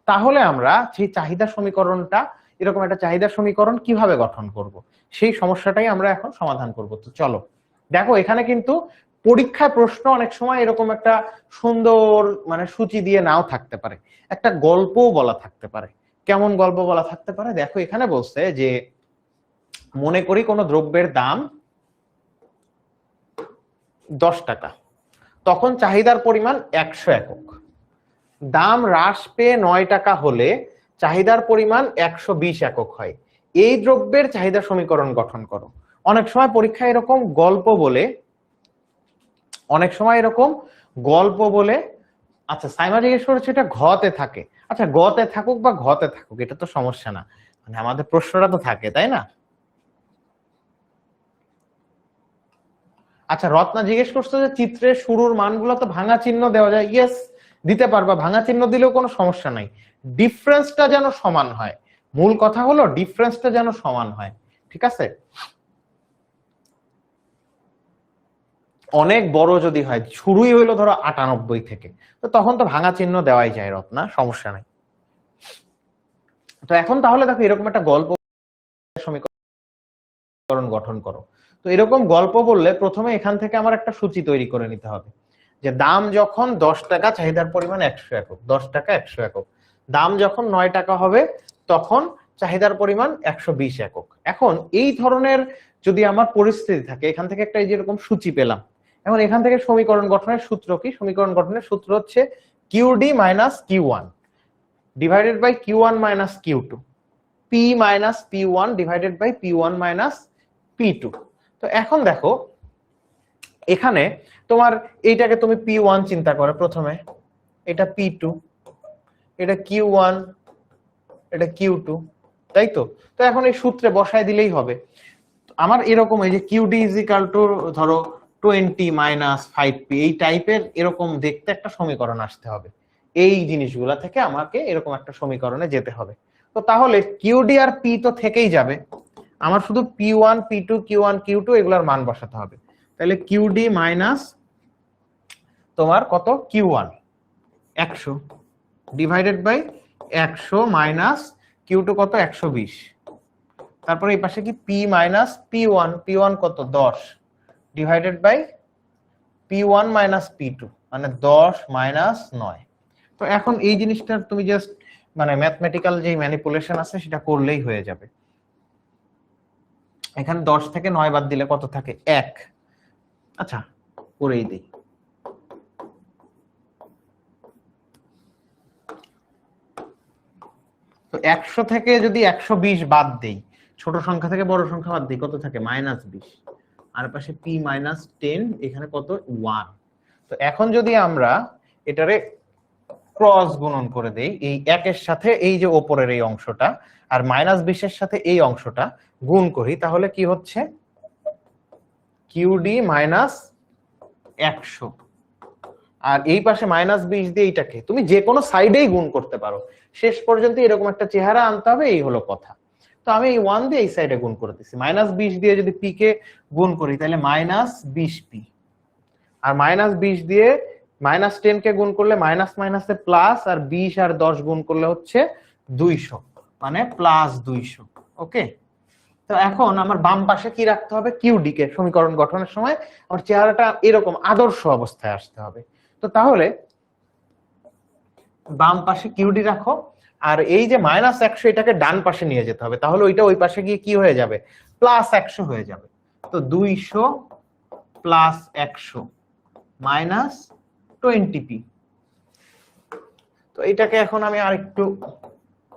তাহলে আমরা সেই চাহিদা সমীকরণটা, এরকম একটা চাহিদা সমীকরণ কিভাবে গঠন করব, সেই সমস্যাটাই আমরা এখন সমাধান করব। তো চলো দেখো, এখানে কিন্তু পরীক্ষায় প্রশ্ন অনেক সময় এরকম একটা সুন্দর মানে সূচি দিয়ে নাও থাকতে পারে, একটা গল্পও বলা থাকতে পারে। কেমন গল্প বলা থাকতে পারে? দেখো এখানে বলছে যে মনে করি কোনো দ্রব্যের দাম 10 টাকা, তখন চাহিদার পরিমাণ 100 একক, দাম হ্রাস পেয়ে 9 টাকা হলে চাহিদার পরিমাণ 120 একক হয়, এই দ্রব্যের চাহিদা সমীকরণ গঠন করো। অনেক সময় পরীক্ষায় এরকম গল্প বলে, অনেক সময় এরকম গল্প বলে। আচ্ছা সাইমা জিজ্ঞেস করেছে এটা ঘতে থাকে। আচ্ছা গতে থাকুক বা ঘতে থাকুক এটা তো সমস্যা না, মানে আমাদের প্রশ্নটা তো থাকে, তাই না? আচ্ছা রত্না জিজ্ঞেস করছে যে চিত্রের শুরুর মানগুলো তো ভাঙা চিহ্ন দেওয়া যায়। ইয়েস, দিতে পারবা, ভাঙা চিহ্ন দিলেও কোনো সমস্যা নাই, ডিফারেন্সটা যেন সমান হয়। মূল কথা হলো ডিফারেন্সটা যেন সমান হয়, ঠিক আছে? অনেক বড় যদি হয়, শুরুই হইলো ধরো 98 থেকে, তো তখন তো ভাঙা চিহ্ন দেওয়াই যায় রত্না, সমস্যা নাই। তো এখন তাহলে দেখো এরকম একটা গল্প সমীকরণ গঠন করো। তো এরকম গল্প বললে প্রথমে এখান থেকে আমার একটা সূচি তৈরি করে নিতে হবে যে দাম যখন 10 টাকা চাহিদার পরিমাণ 100 একক, 10 টাকা 100 একক, দাম যখন 9 টাকা হবে তখন চাহিদার পরিমাণ 120 একক। এখন এই ধরনের যদি আমার পরিস্থিতি থাকে, এখান থেকে একটা এই যেরকম সূচি পেলাম, এখন এখান থেকে সমীকরণ গঠনের সূত্র কি? সমীকরণ গঠনের সূত্র হচ্ছে QD minus Q one divided by Q one minus Q two, P minus P one divided by P one minus P two. তো এখন দেখো এখানে তোমার এইটাকে তুমি পি1 চিন্তা করো প্রথমে, এটা পি2, এটা কিউ1, এটা কিউ2, তাই তো? তো এখন এই সূত্রে বসায় দিলেই হবে। আমার এরকম এই যে কিউডি ইজ ইকাল টু ধরো 20 মাইনাস 5p, এই টাইপের এরকম দেখতে একটা সমীকরণ আসতে হবে। এই জিনিসগুলা থেকে আমাকে এরকম একটা সমীকরণে যেতে হবে। তো তাহলে কিউডি আর পি তো থেকেই যাবে, আমার শুধু পি1 পি2 কিউ1 কিউ2 এগুলার মান বসাতে হবে। তাহলে কিউডি মাইনাস তোমার কত কিউ1 100 ডিভাইডেড বাই 100 মাইনাস কিউ2 কত 120, তারপরে এই পাশে কি পি মাইনাস পি1, পি1 কত 10 ডিভাইডেড বাই পি1 মাইনাস পি2 মানে 10 মাইনাস 9। তো এখন এই জিনিসটা তুমি জাস্ট মানে ম্যাথমেটিক্যাল যে ম্যানিপুলেশন আছে সেটা করলেই হয়ে যাবে। এখানে 10 থেকে 9 বাদ দিলে কত থাকে 1। আচ্ছা করেই দিই। তো 100 থেকে যদি 120 বাদ দেই, ছোট সংখ্যা থেকে বড় সংখ্যা বাদ দিই, কত থাকে -20, আর পাশে p মাইনাস 10, এখানে কত 1। তো এখন যদি আমরা এটারে ক্রস গুণন করে দেই, এই 1 এর সাথে এই যে উপরের এই অংশটা আর -20 এর সাথে এই অংশটা গুণ করি, তাহলে কি হচ্ছে কিউডি মাইনাস 100, আর এই পাশে -20 দিয়ে এইটাকে তুমি যে কোনো সাইডেই গুণ করতে পারো, শেষ পর্যন্ত এরকম একটা চেহারা আনতে হবে, এই হলো কথা। তো আমি এই 1 দিয়ে এই সাইডে গুণ করে দিচ্ছি, -20 দিয়ে যদি পি কে গুণ করি তাহলে -20p, আর -20 দিয়ে -10 কে গুণ করলে মাইনাস মাইনাসে প্লাস, আর 20 আর 10 গুণ করলে হচ্ছে 200। মানে +200। ওকে, তো এখন আমার বাম পাশে কি রাখতে হবে, কিউডি কে। সমীকরণ গঠনের সময় আমার চেহারাটা এরকম আদর্শ অবস্থায় আসতে হবে। তো তাহলে বাম পাশে কিউডি রাখো, আর এই যে -100 এটাকে ডান পাশে নিয়ে যেতে হবে, তাহলে ওইটা ওই পাশে গিয়ে কি হয়ে যাবে, +100 হয়ে যাবে। তো 200 + 100 -20p। তো এটাকে এখন আমি আরেকটু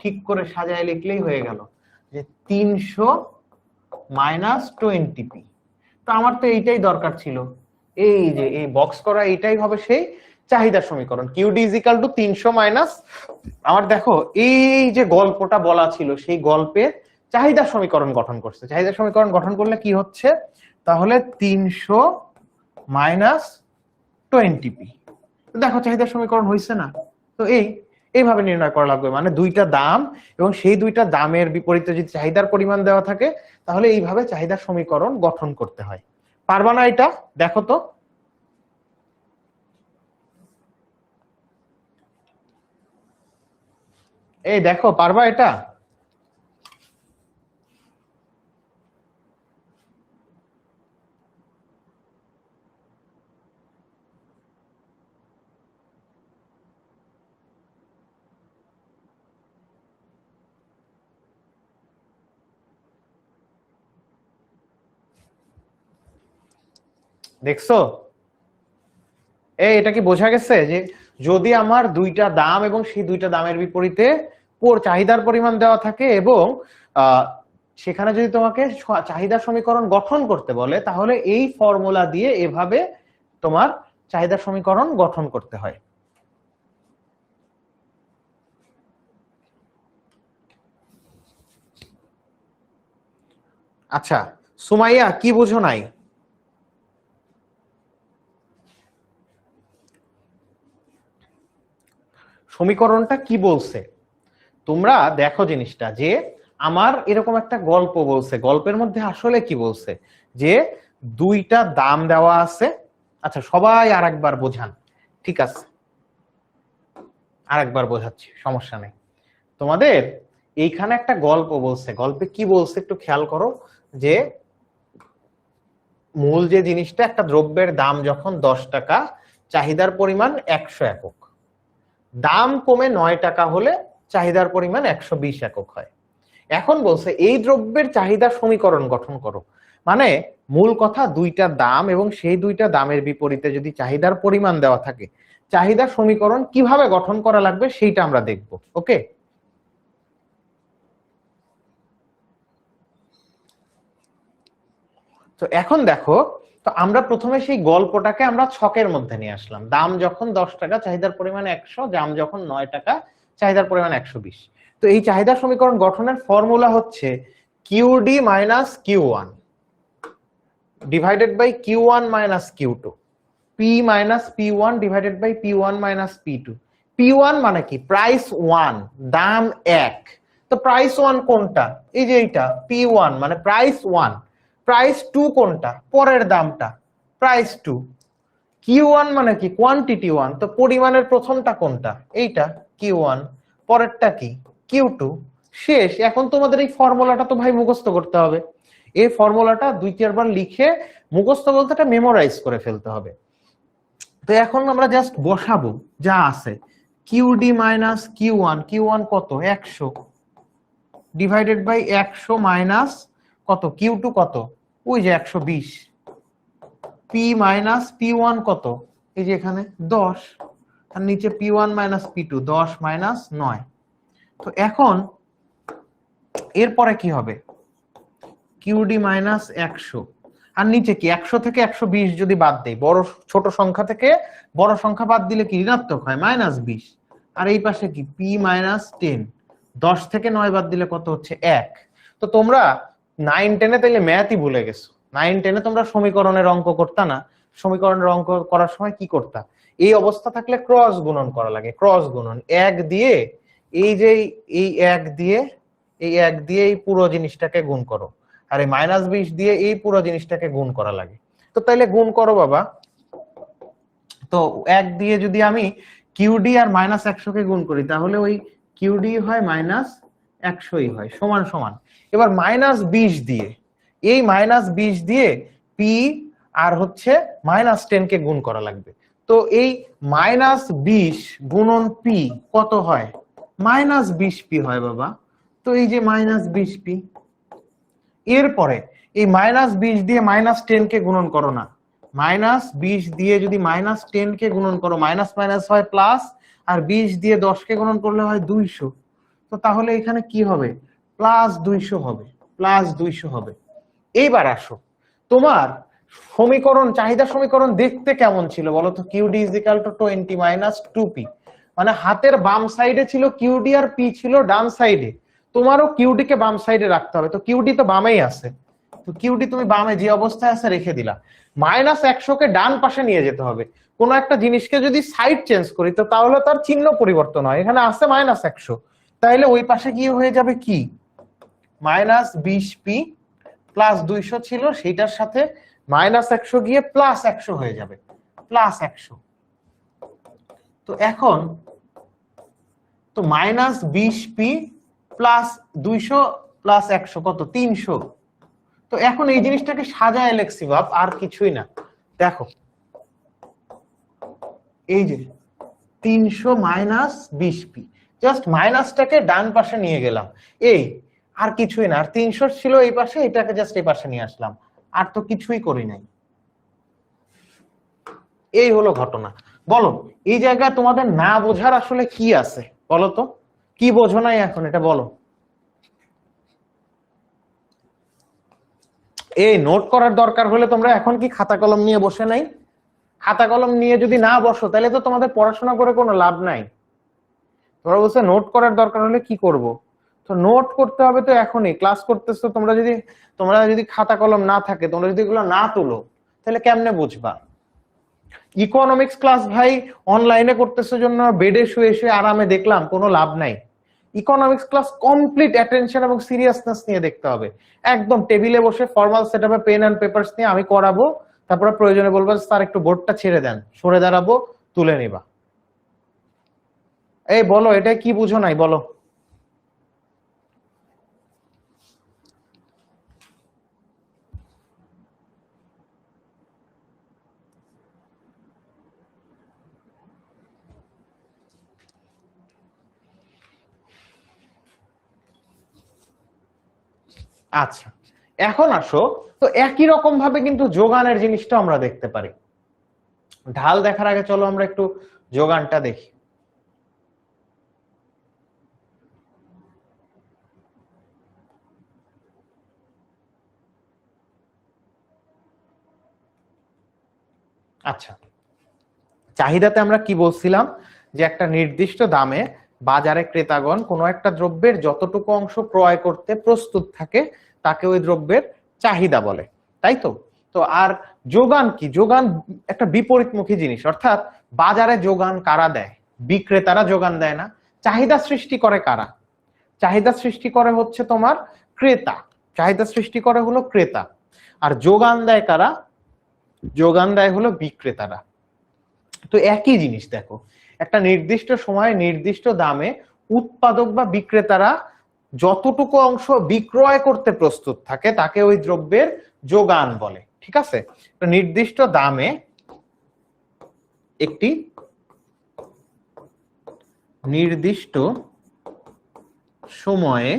ঠিক করে সাজায় লিখলেই হয়ে গেল যে 300 -20p। তো আমার তো এইটাই দরকার ছিল, এই যে এই বক্স করা এইটাই হবে সেই চাহিদা সমীকরণ। কিউডি = 300 মাইনাস, আমার দেখো এই যে গল্পটা বলা ছিল সেই গল্পের চাহিদা সমীকরণ গঠন করছে। চাহিদা সমীকরণ গঠন করলে কি হচ্ছে, তাহলে 300 -20p। দেখো চাহিদা সমীকরণ হইছে না? তো এইভাবে নির্ণয় করা লাগবে, মানে দুইটা দাম এবং সেই দুইটা দামের বিপরীতে যদি চাহিদার পরিমাণ দেওয়া থাকে তাহলে এইভাবে চাহিদা সমীকরণ গঠন করতে হয়। পারবা না এটা? দেখো তো। এই দেখো, পারবা এটা? দেখছো, এটা কি বোঝা গেছে যে যদি আমার দুইটা দাম এবং সেই দুইটা দামের বিপরীতে চাহিদার পরিমাণ দেওয়া থাকে এবং সেখানে যদি তোমাকে চাহিদা সমীকরণ গঠন করতে বলে তাহলে এই ফর্মুলা দিয়ে এভাবে তোমার চাহিদা সমীকরণ গঠন করতে হয়। আচ্ছা সুমাইয়া, কি বুঝো নাই? সমীকরণটা কি বলছে তোমরা দেখো জিনিসটা, যে আমার এরকম একটা গল্প বলছে, গল্পের মধ্যে আসলে কি বলছে যে দুইটা দাম দেওয়া আছে। আচ্ছা সবাই আরেকবার বোঝান, ঠিক আছে আরেকবার বোঝাচ্ছি, সমস্যা নেই। তোমাদের এইখানে একটা গল্প বলছে, গল্পে কি বলছে একটু খেয়াল করো, যে মূল যে জিনিসটা, একটা দ্রব্যের দাম যখন 10 টাকা, চাহিদার পরিমাণ 100 একক, দাম কমে 9 টাকা হলে চাহিদার পরিমাণ 120 একক হয়। এখন বলছে এই দ্রব্যের চাহিদা সমীকরণ গঠন করো, মানে মূল কথা দুইটা দাম এবং সেই দুইটা দামের বিপরীতে যদি চাহিদার পরিমাণ দেওয়া থাকে, চাহিদা সমীকরণ কিভাবে গঠন করা লাগবে সেইটা আমরা দেখব। ওকে, তো এখন দেখো, তো আমরা প্রথমে সেই গল্পটাকে আমরা ছকের মধ্যে নিয়ে আসলাম। দাম যখন 10 টাকা, চাহিদার পরিমাণ 100, দাম যখন 9 টাকা, চাহিদার পরিমাণ 120। তো এই চাহিদা সমীকরণ গঠনের ফর্মুলা হচ্ছে QD minus Q one divided by Q one minus Q two, P minus P one divided by P one minus P two. P one মানে কি, প্রাইস 1, দাম 1। তো প্রাইস 1 কোনটা, এই যে এইটা পি1 মানে প্রাইস 1। প্রাইস 2 কোনটা, পরের দামটা, প্রাইস 2। কিউ1 মানে কি, কোয়ান্টিটি 1, তো পরিমাণের প্রথমটা কোনটা, এইটা কিউ1, পরেরটা কি কিউ2। শেষ। এখন তোমাদের এই ফর্মুলাটা তো ভাই মুখস্থ করতে হবে। এই ফর্মুলাটা 2-4 বার লিখে মুখস্থ বলতে এটা মেমোরাইজ করে ফেলতে হবে। তো এখন আমরা জাস্ট বসাবো যা আছে, কিউডি মাইনাস কিউ1, কিউ1 কত 100 ডিভাইডেড বাই 100 মাইনাস কত কিউ2 কত, ওই যে 120, পি মাইনাস পি1 কত, এই যে এখানে 10, আর নিচে পি1 মাইনাস পি2, 10 মাইনাস 9। তো এখন এরপরে কি হবে, কিউডি মাইনাস 100, আর নিচে কি 100 থেকে 120 যদি বাদ দেই, বড় ছোট সংখ্যা থেকে বড় সংখ্যা বাদ দিলে কি ঋণাত্মক হয়, -20। আর এই পাশে কি পি মাইনাস 10, 10 থেকে 9 বাদ দিলে কত হচ্ছে 1। তো তোমরা 9-10-এ তাইলে ম্যাথই ভুলে গেছো। 9-10-এ তোমরা সমীকরণের অঙ্ক করতা না? সমীকরণের অঙ্ক করার সময় কি করতা, এই অবস্থা থাকলে ক্রস গুণন করা লাগে। ক্রস গুণন 1 দিয়ে এই যে এই 1 দিয়ে এই পুরো জিনিসটাকে গুণ করো, আর এই -20 দিয়ে এই পুরো জিনিসটাকে গুণ করা লাগে। তো তাইলে গুণ করো বাবা। তো 1 দিয়ে যদি আমি কিউডি আর -100 কে গুণ করি তাহলে ওই কিউডি হয় 100ই হয়, সমান সমান। এবার -20 দিয়ে, এই -20 দিয়ে পি আর হচ্ছে -10 কে গুণ করা লাগবে। তো এই -20 গুণন পি কত হয়? -20 পি হয় বাবা। তো এই যে -20 পি, এরপরে এই -20 দিয়ে -10 কে গুণন করো না, -20 দিয়ে যদি -10 কে গুণন করো, মাইনাস মাইনাস হয় প্লাস, আর 20 দিয়ে 10 কে গুণন করলে হয় 200। তো তাহলে এখানে কি হবে? +200 হবে, +200 হবে। এইবার আসো, তোমার সমীকরণ, চাহিদা সমীকরণ দেখতে কেমন ছিল বলো তো? QD is equal two 20 - 2p, মানে হাতের বাম সাইডে ছিল কিউডি আর পি ছিল ডান সাইডে। তোমারও কিউডি কে বাম সাইডে রাখতে হবে, তো কিউডি তো বামেই আছে, তো কিউডি তুমি বামে যে অবস্থায় আছে রেখে দিলা। -100 কে ডান পাশে নিয়ে যেতে হবে। কোন একটা জিনিসকে যদি সাইড চেঞ্জ করি তো তাহলে তার চিহ্ন পরিবর্তন হয়। এখানে আছে -100, তাহলে ওই পাশে গিয়ে হয়ে যাবে কি, -20p +200 ছিল, সেইটার সাথে -100 গিয়ে +100 হয়ে যাবে, +100। তো এখন তো -20p +200 +100 কত? 300। তো এখন এই জিনিসটাকে সাজায় লেখছি বাপ, আর কিছুই না। দেখো এই যে 300 - 20p, জাস্ট মাইনাসটাকে ডান পাশে নিয়ে গেলাম, এই আর কিছুই না। আর 300 ছিল এই পাশে, এটাকে জাস্ট এই পাশে নিয়ে আসলাম, আর তো কিছুই করি নাই। এই হলো ঘটনা। বলো এই জায়গায় তোমাদের না বোঝার আসলে কি আছে বলো তো? কি বোঝো নাই এখন এটা বলো। এই নোট করার দরকার হলে তোমরা এখন কি খাতা কলম নিয়ে বসে নাই? খাতা কলম নিয়ে যদি না বসো তাহলে তো তোমাদের পড়াশোনা করে কোনো লাভ নাই। তোমরা বলছো নোট করার দরকার হলে কি করব, তো নোট করতে হবে তো এখনই। ক্লাস করতেছো তোমরা যদি খাতা কলম না থাকে, তোমরা যদি এগুলো না তুলো, তাহলে কেমনে বুঝবা? ইকোনমিক্স ক্লাস ভাই অনলাইনে করতেছো জন্য বেডে শুয়ে শুয়ে আরামে দেখলাম, কোনো লাভ নাই। ইকোনমিক্স ক্লাস কমপ্লিট অ্যাটেনশন এবং সিরিয়াসনেস নিয়ে দেখতে হবে। একদম টেবিলে বসে ফর্মাল সেটআপে পেন এন্ড পেপারস নিয়ে আমি করাবো, তারপরে প্রয়োজনে বলবো স্যার একটু বোর্ডটা ছেড়ে দেন, সরে দাঁড়াবো, তুলে নিবা। এই বলো এটা কি বুঝো নাই বলো। আচ্ছা এখন আসো, তো একই রকম ভাবে কিন্তু যোগানের জিনিসটা আমরা দেখতে পারি। ঢাল দেখার আগে চলো আমরা একটু যোগানটা দেখি। আচ্ছা চাহিদাতে আমরা কি বলছিলাম, যে একটা নির্দিষ্ট দামে বাজারে ক্রেতাগণ কোনো একটা দ্রব্যের যতটুকু অংশ ক্রয় করতে প্রস্তুত থাকে তাকে ওই দ্রব্যের চাহিদা বলে, তাই তো? তো আর যোগান কি? যোগান একটা বিপরীতমুখী জিনিস, অর্থাৎ বাজারে যোগান কারা দেয়? বিক্রেতারা যোগান দেয় না। চাহিদা সৃষ্টি করে কারা? চাহিদা সৃষ্টি করে হচ্ছে তোমার ক্রেতা, চাহিদা সৃষ্টি করে হলো ক্রেতা। আর যোগান দেয় কারা? যোগান দেয় হলো বিক্রেতারা। তো একই জিনিস দেখো, একটা নির্দিষ্ট সময়ে নির্দিষ্ট দামে উৎপাদক বা বিক্রেতারা যতটুকু অংশ বিক্রয় করতে প্রস্তুত থাকে তাকে ওই দ্রব্যের যোগান বলে, ঠিক আছে? নির্দিষ্ট দামে একটি নির্দিষ্ট সময়ে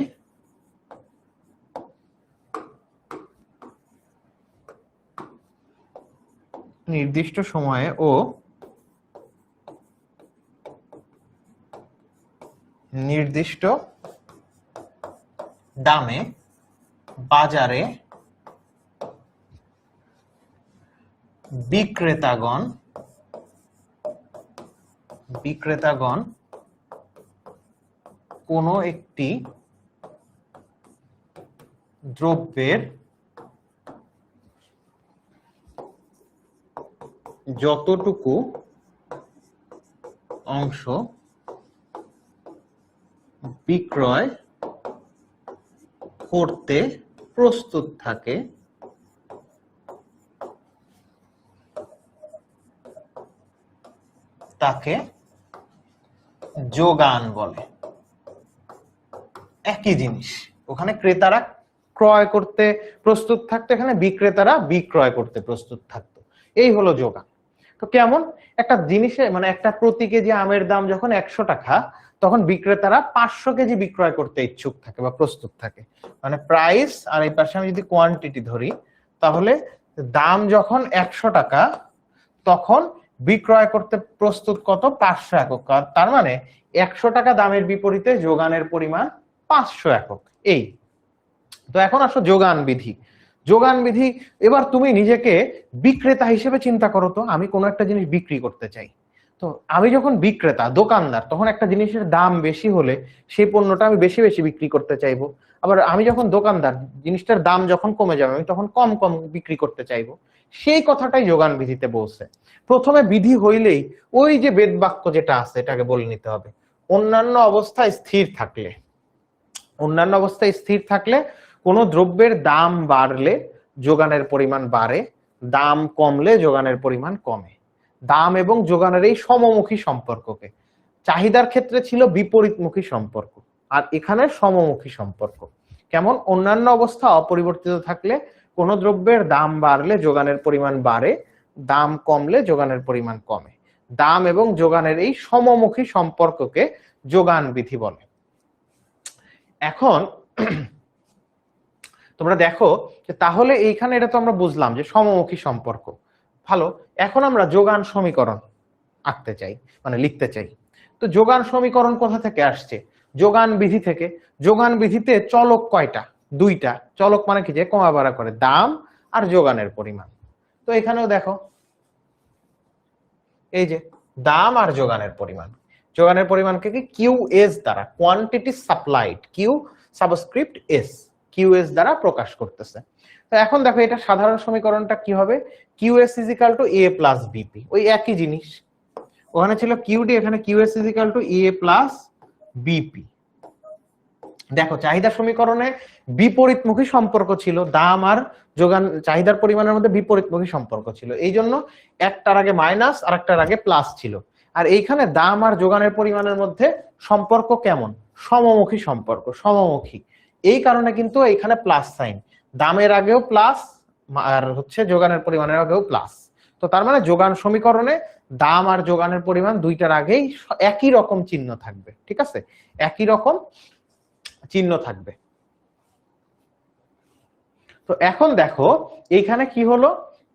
ও নির্দিষ্ট দামে বাজারে বিক্রেতাগণ কোনো একটি দ্রব্যের যতটুকু অংশ বিক্রয় করতে প্রস্তুত থাকে তাকে যোগান বলে। একই জিনিস, ওখানে ক্রেতারা ক্রয় করতে প্রস্তুত থাকতো, এখানে বিক্রেতারা বিক্রয় করতে প্রস্তুত থাকতো। এই হলো যোগান। তো কেমন একটা জিনিসে মানে একটা প্রতি কেজি আমের দাম যখন 100 টাকা, তখন বিক্রেতারা 500 কেজি বিক্রয় করতে ইচ্ছুক থাকে বা প্রস্তুত থাকে। মানে প্রাইস আর এই পাশে আমি যদি কোয়ান্টিটি ধরি, তাহলে দাম যখন 100 টাকা তখন বিক্রয় করতে প্রস্তুত কত, 500 একক। তার মানে 100 টাকা দামের বিপরীতে যোগানের পরিমাণ 500 একক। এই তো এখন আসো যোগান বিধি। যোগান বিধি, এবার তুমি নিজেকে বিক্রেতা হিসেবে চিন্তা করো তো, আমি কোনো একটা জিনিস বিক্রি করতে চাই। তো আমি যখন বিক্রেতা দোকানদার, তখন একটা জিনিসের দাম বেশি হলে সেই পণ্যটা আমি বেশি বেশি বিক্রি করতে চাইবো। আবার আমি যখন দোকানদার, জিনিসটার দাম যখন কমে যাবে আমি তখন কম কম বিক্রি করতে চাইবো। সেই কথাটাই যোগান বিধিতে বলছে। প্রথমে বিধি হইলেই ওই যে বেদ বাক্য যেটা আছে এটাকে বলে নিতে হবে। অন্যান্য অবস্থায় স্থির থাকলে, অন্যান্য অবস্থায় স্থির থাকলে কোনো দ্রব্যের দাম বাড়লে যোগানের পরিমাণ বাড়ে, দাম কমলে যোগানের পরিমাণ কমে। দাম এবং যোগানের এই সমমুখী সম্পর্ককে, চাহিদার ক্ষেত্রে ছিল বিপরীতমুখী সম্পর্ক, আর এখানে সমমুখী সম্পর্ক। কেমন, অন্যান্য অবস্থা অপরিবর্তিত থাকলে কোনো দ্রব্যের দাম বাড়লে যোগানের পরিমাণ বাড়ে, দাম কমলে যোগানের পরিমাণ কমে। দাম এবং যোগানের এই সমমুখী সম্পর্ককে যোগান বিধি বলে। এখন তোমরা দেখো যে তাহলে এইখানে এটা তো আমরা বুঝলাম যে সমমুখী সম্পর্ক। ভালো, এখন আমরা যোগান সমীকরণ আঁকতে চাই, মানে লিখতে চাই। তো যোগান সমীকরণ কোথা থেকে আসছে? যোগান বিধি থেকে। যোগান বিধিতে চলক কয়টা? দুইটা। চলক মানে কি, যে কমা বাড়া করে, দাম আর যোগানের পরিমাণ। তো এখানেও দেখো এই যে দাম আর যোগানের পরিমাণ। যোগানের পরিমাণকে কি কিউ এস দ্বারা, quantity supplied, Q subscript S, Q S দ্বারা প্রকাশ করতেছে। তো এখন দেখো এটা সাধারণ সমীকরণটা কি হবে, Q S is equal to A plus BP, ওই একই জিনিস। ওখানে ছিল কিউডি, এখানে Q S is equal to A plus BP. দেখো চাহিদা সমীকরণে বিপরীতমুখী সম্পর্ক ছিল, দাম আর যোগান চাহিদার পরিমাণের মধ্যে বিপরীতমুখী সম্পর্ক ছিল, এই জন্য একটার আগে মাইনাস আর একটার আগে প্লাস ছিল। আর এইখানে দাম আর যোগানের পরিমাণের মধ্যে সম্পর্ক কেমন, সমমুখী সম্পর্ক, সমমুখী। এই কারণে কিন্তু এখানে প্লাস সাইন, দামের আগেও প্লাস আর হচ্ছে যোগানের পরিমাণের আগেও প্লাস। তো তার মানে যোগান সমীকরণে দাম আর যোগানের পরিমাণ দুইটার আগেই একই রকম চিহ্ন থাকবে, ঠিক আছে, একই রকম চিহ্ন থাকবে। তো এখন দেখো এইখানে কি হলো,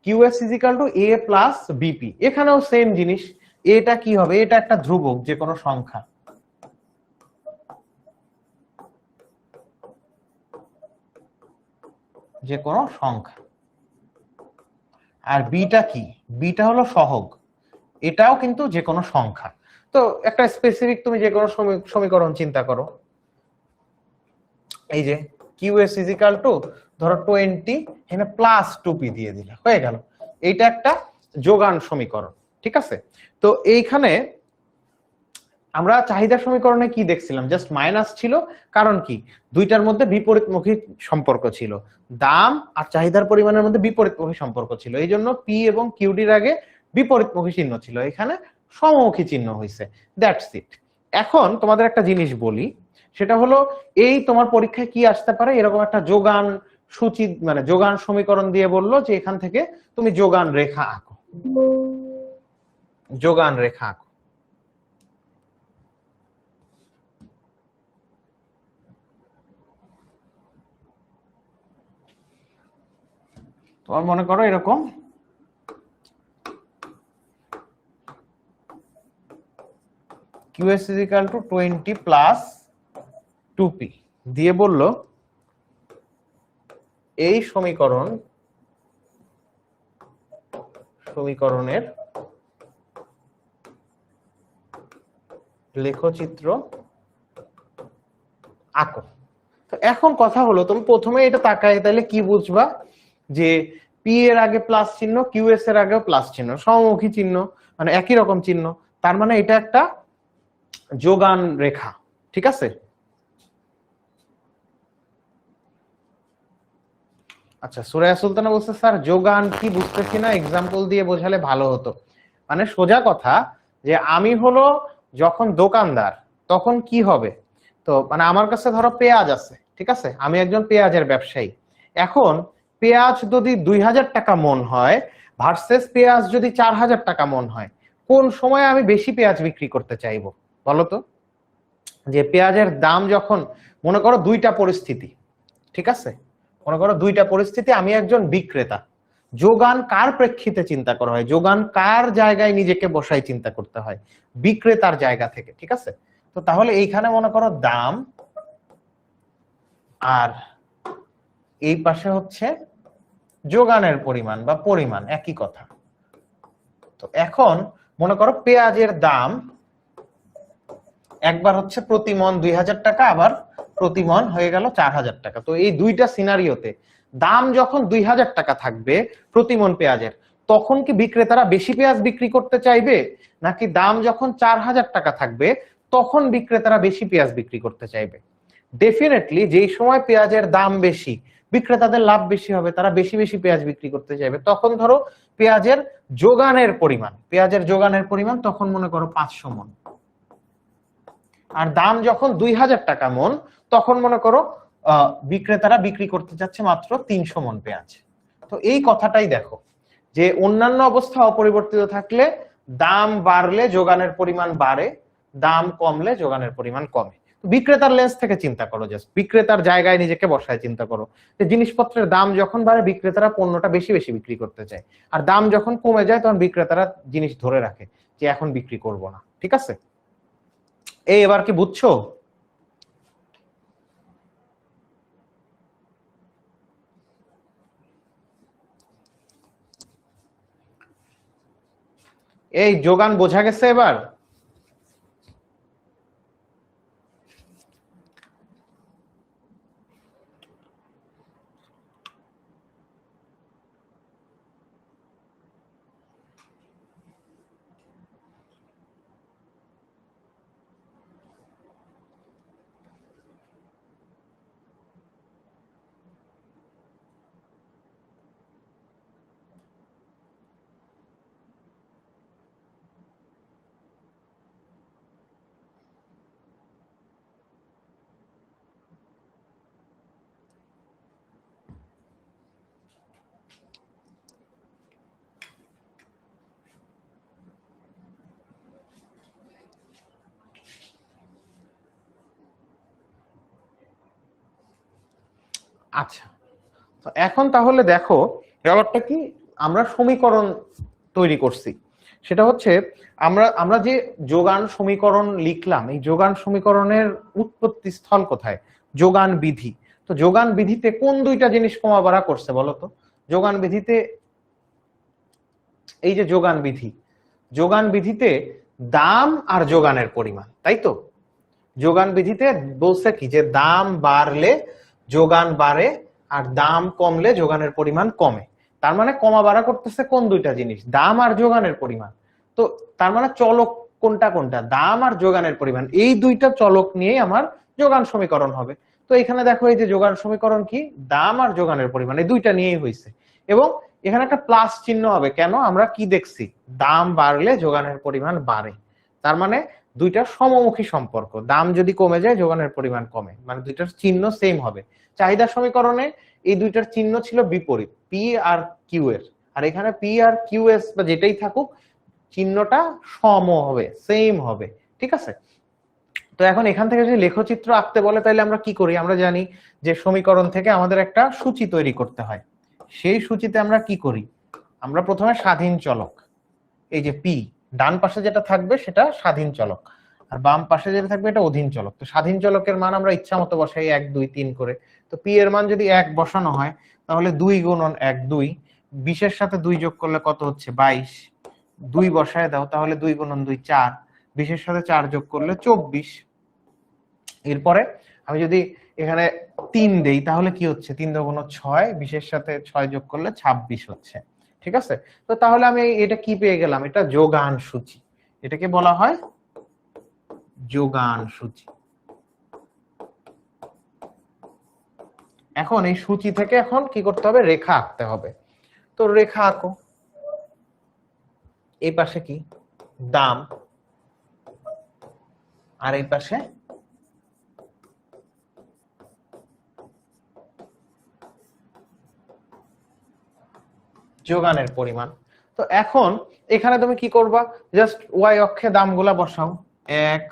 QS is equal to A plus BP, এখানেও সেম জিনিস। এটা কি হবে, এটা একটা ধ্রুবক, যে কোনো সংখ্যা, যে কোনো সংখ্যা। আর বিটা কি, বিটা হলো সহগ, এটাও কিন্তু যে কোনো সংখ্যা। তো একটা স্পেসিফিক তুমি যে কোনো সমীকরণ চিন্তা করো, এই যে কিউএস ইজ ইকুয়াল টু ধরো 20, এখানে প্লাস 2p দিয়ে দিলে হয়ে গেল। এইটা একটা যোগান সমীকরণ, ঠিক আছে। তো এইখানে আমরা চাহিদা সমীকরণে কি দেখছিলাম, জাস্ট মাইনাস ছিল, কারণ কি দুইটার মধ্যে বিপরীতমুখী সম্পর্ক ছিল, দাম আর চাহিদার পরিমাণের মধ্যে বিপরীতমুখী সম্পর্ক ছিল, এই জন্য পি এবং কিউডির আগে বিপরীতমুখী চিহ্ন ছিল, এখানে সমমুখী চিহ্ন হয়েছে, দ্যাটস ইট। এখন তোমাদের একটা জিনিস বলি, সেটা হলো এই তোমার পরীক্ষায় কি আসতে পারে, এরকম একটা যোগান সূচি মানে যোগান সমীকরণ দিয়ে বললো যে এখান থেকে তুমি যোগান রেখা আঁকো, যোগান রেখা আঁকো। তোমার মনে করো এরকম QS is equal to 20 plus 2p দিয়ে বলল এই সমীকরণের লেখচিত্র আঁকো। তো এখন কথা হলো, তুমি প্রথমে এটা তাকায় তাহলে কি বুঝবা, যে পি এর আগে প্লাস চিহ্ন, কিউএস এর আগেও প্লাস চিহ্ন, সমমুখী চিহ্ন, মানে একই রকম চিহ্ন, তার মানে এটা একটা যোগান রেখা, ঠিক আছে। আচ্ছা, সুরায়া সুলতানা বলছে স্যার যোগান কি বুঝতেছি না, এক্সাম্পল দিয়ে বোঝালে ভালো হতো। মানে সোজা কথা, যে আমি হলো যখন দোকানদার তখন কি হবে, তো মানে আমার কাছে ধরো পেঁয়াজ আছে, ঠিক আছে, আমি একজন পেঁয়াজের ব্যবসায়ী। এখন পেঁয়াজ যদি 2000 টাকা মন হয় ভার্সেস পেঁয়াজ যদি 4000 টাকা মন হয়, কোন সময় আমি বেশি পেঁয়াজ বিক্রি করতে চাইবো বলো তো? যে পেঁয়াজের দাম যখন, মনে করো দুইটা পরিস্থিতি, ঠিক আছে, মনে করো দুইটা পরিস্থিতি, আমি একজন বিক্রেতা, যোগান কার প্রেক্ষিতে চিন্তা করা হয়, যোগান কার জায়গায় নিজেকে বসাই চিন্তা করতে হয়, বিক্রেতার জায়গা থেকে, ঠিক আছে। তো তাহলে এইখানে মনে করো দাম আর এই পাশে হচ্ছে যোগানের পরিমাণ বা পরিমাণ, একই কথা। তো এখন মনে করো পেঁয়াজের দাম একবার হচ্ছে প্রতি মন 2000 টাকা, আবার প্রতি মন হয়ে গেল 4000 টাকা। তো এই দুইটা সিনারিওতে দাম যখন 2000 টাকা থাকবে প্রতি মন পেঁয়াজের, তখন কি বিক্রেতারা বেশি পেঁয়াজ বিক্রি করতে চাইবে, নাকি দাম যখন 4000 টাকা থাকবে তখন বিক্রেতারা বেশি পেঁয়াজ বিক্রি করতে চাইবে? ডেফিনেটলি যেই সময় পেঁয়াজের দাম বেশি বিক্রেতাদের লাভ বেশি হবে, তারা বেশি বেশি পেঁয়াজ বিক্রি করতে চাইবে। তখন ধরো পেঁয়াজের যোগানের পরিমাণ তখন মনে করো 500 মন, আর দাম যখন 2000 টাকা মন তখন মনে করো বিক্রেতারা বিক্রি করতে যাচ্ছে মাত্র 300 মন পেঁয়াজ। তো এই কথাটাই দেখো যে অন্যান্য অবস্থা অপরিবর্তিত থাকলে দাম বাড়লে যোগানের পরিমাণ বাড়ে, দাম কমলে যোগানের পরিমাণ কমে। বিক্রেতার লেন্স থেকে চিন্তা করো, জাস্ট বিক্রেতার জায়গায় নিজেকে বসায় চিন্তা করো যে জিনিসপত্রের দাম যখন বাড়ে বিক্রেতারা পণ্যটা বেশি বেশি বিক্রি করতে চায়, আর দাম যখন কমে যায় তখন বিক্রেতারা জিনিস ধরে রাখে যে এখন বিক্রি করব না, ঠিক আছে। এই এবার কি বুঝছো? এই যোগান বোঝা গেছে এবার? আচ্ছা, তো এখন তাহলে দেখো ব্যাপারটা কি, আমরা সমীকরণ তৈরি করছি, সেটা হচ্ছে আমরা যে যোগান সমীকরণ লিখলাম, এই যোগান সমীকরণের উৎপত্তি স্থল কোথায়? যোগান বিধি। তো যোগান বিধিতে কোন দুইটা জিনিস কমা বাড়া করছে বলো তো? যোগান বিধিতে, এই যে যোগান বিধিতে দাম আর যোগানের পরিমাণ, তাই তো? যোগান বিধিতে বলছে কি যে দাম বাড়লে যোগান বাড়ে আর দাম কমলে যোগানের পরিমাণ কমে। তার মানে কমা বাড়া করতেছে কোন দুইটা জিনিস? দাম আর যোগানের পরিমাণ। তো তার মানে চলক কোনটা কোনটা? দাম আর যোগানের পরিমাণ, এই দুইটা চলক নিয়েই আমার যোগান সমীকরণ হবে। তো এখানে দেখো এই যে যোগান সমীকরণ কি, দাম আর যোগানের পরিমাণ এই দুইটা নিয়েই হয়েছে। এবং এখানে একটা প্লাস চিহ্ন হবে, কেন? আমরা কি দেখছি? দাম বাড়লে যোগানের পরিমাণ বাড়ে, তার মানে দুইটা সমমুখী সম্পর্ক, দাম যদি কমে যায় যোগানের পরিমাণ কমে, মানে দুইটার চিহ্ন সেম হবে। চাহিদা সমীকরণে এই দুইটার চিহ্ন ছিল বিপরীত, পি আর কিউ এর, আর এখানে পি আর কিউ এস বা যেটাই থাকুক চিহ্নটা সম হবে, সেম হবে, ঠিক আছে। তো এখন এখান থেকে যদি লেখচিত্র আঁকতে বলে তাহলে আমরা কি করি? আমরা জানি যে সমীকরণ থেকে আমাদের একটা সূচি তৈরি করতে হয়। সেই সূচিতে আমরা কি করি? আমরা প্রথমে স্বাধীন চলক, এই যে পি, ডান পাশে যেটা থাকবে সেটা স্বাধীন চলক, আর বাম পাশে যেটা থাকবে এটা অধীন চলক। তো স্বাধীন চলকের মান আমরা ইচ্ছা মতো বসাই 1 2 3 করে। তো পি এর মান যদি 1 বসানো হয় তাহলে 2 গুণন 1 2, 20 এর সাথে 2 যোগ করলে কত হচ্ছে? 22। 2 বসায় দাও তাহলে 2 গুণন 2 4, 20 এর সাথে 4 যোগ করলে 24। এরপরে আমি যদি এখানে 3 দেই তাহলে কি হচ্ছে? 3 দুগুণ 6, 20 এর সাথে 6 যোগ করলে 26 হচ্ছে, ঠিক আছে। তো তাহলে আমি এটা কি পেয়ে গেলাম? এটা যোগান সূচি, এটাকে বলা হয় যোগান সূচি। এখন এই সূচি থেকে এখন কি করতে হবে? রেখা আঁকতে হবে। তো রেখা আঁকো। এই পাশে কি? দাম, আর এই পাশে যোগানের পরিমাণ। তো এখন এখানে তুমি কি করবা, জাস্ট ওয়াই অক্ষে দামগুলা বসাও, 1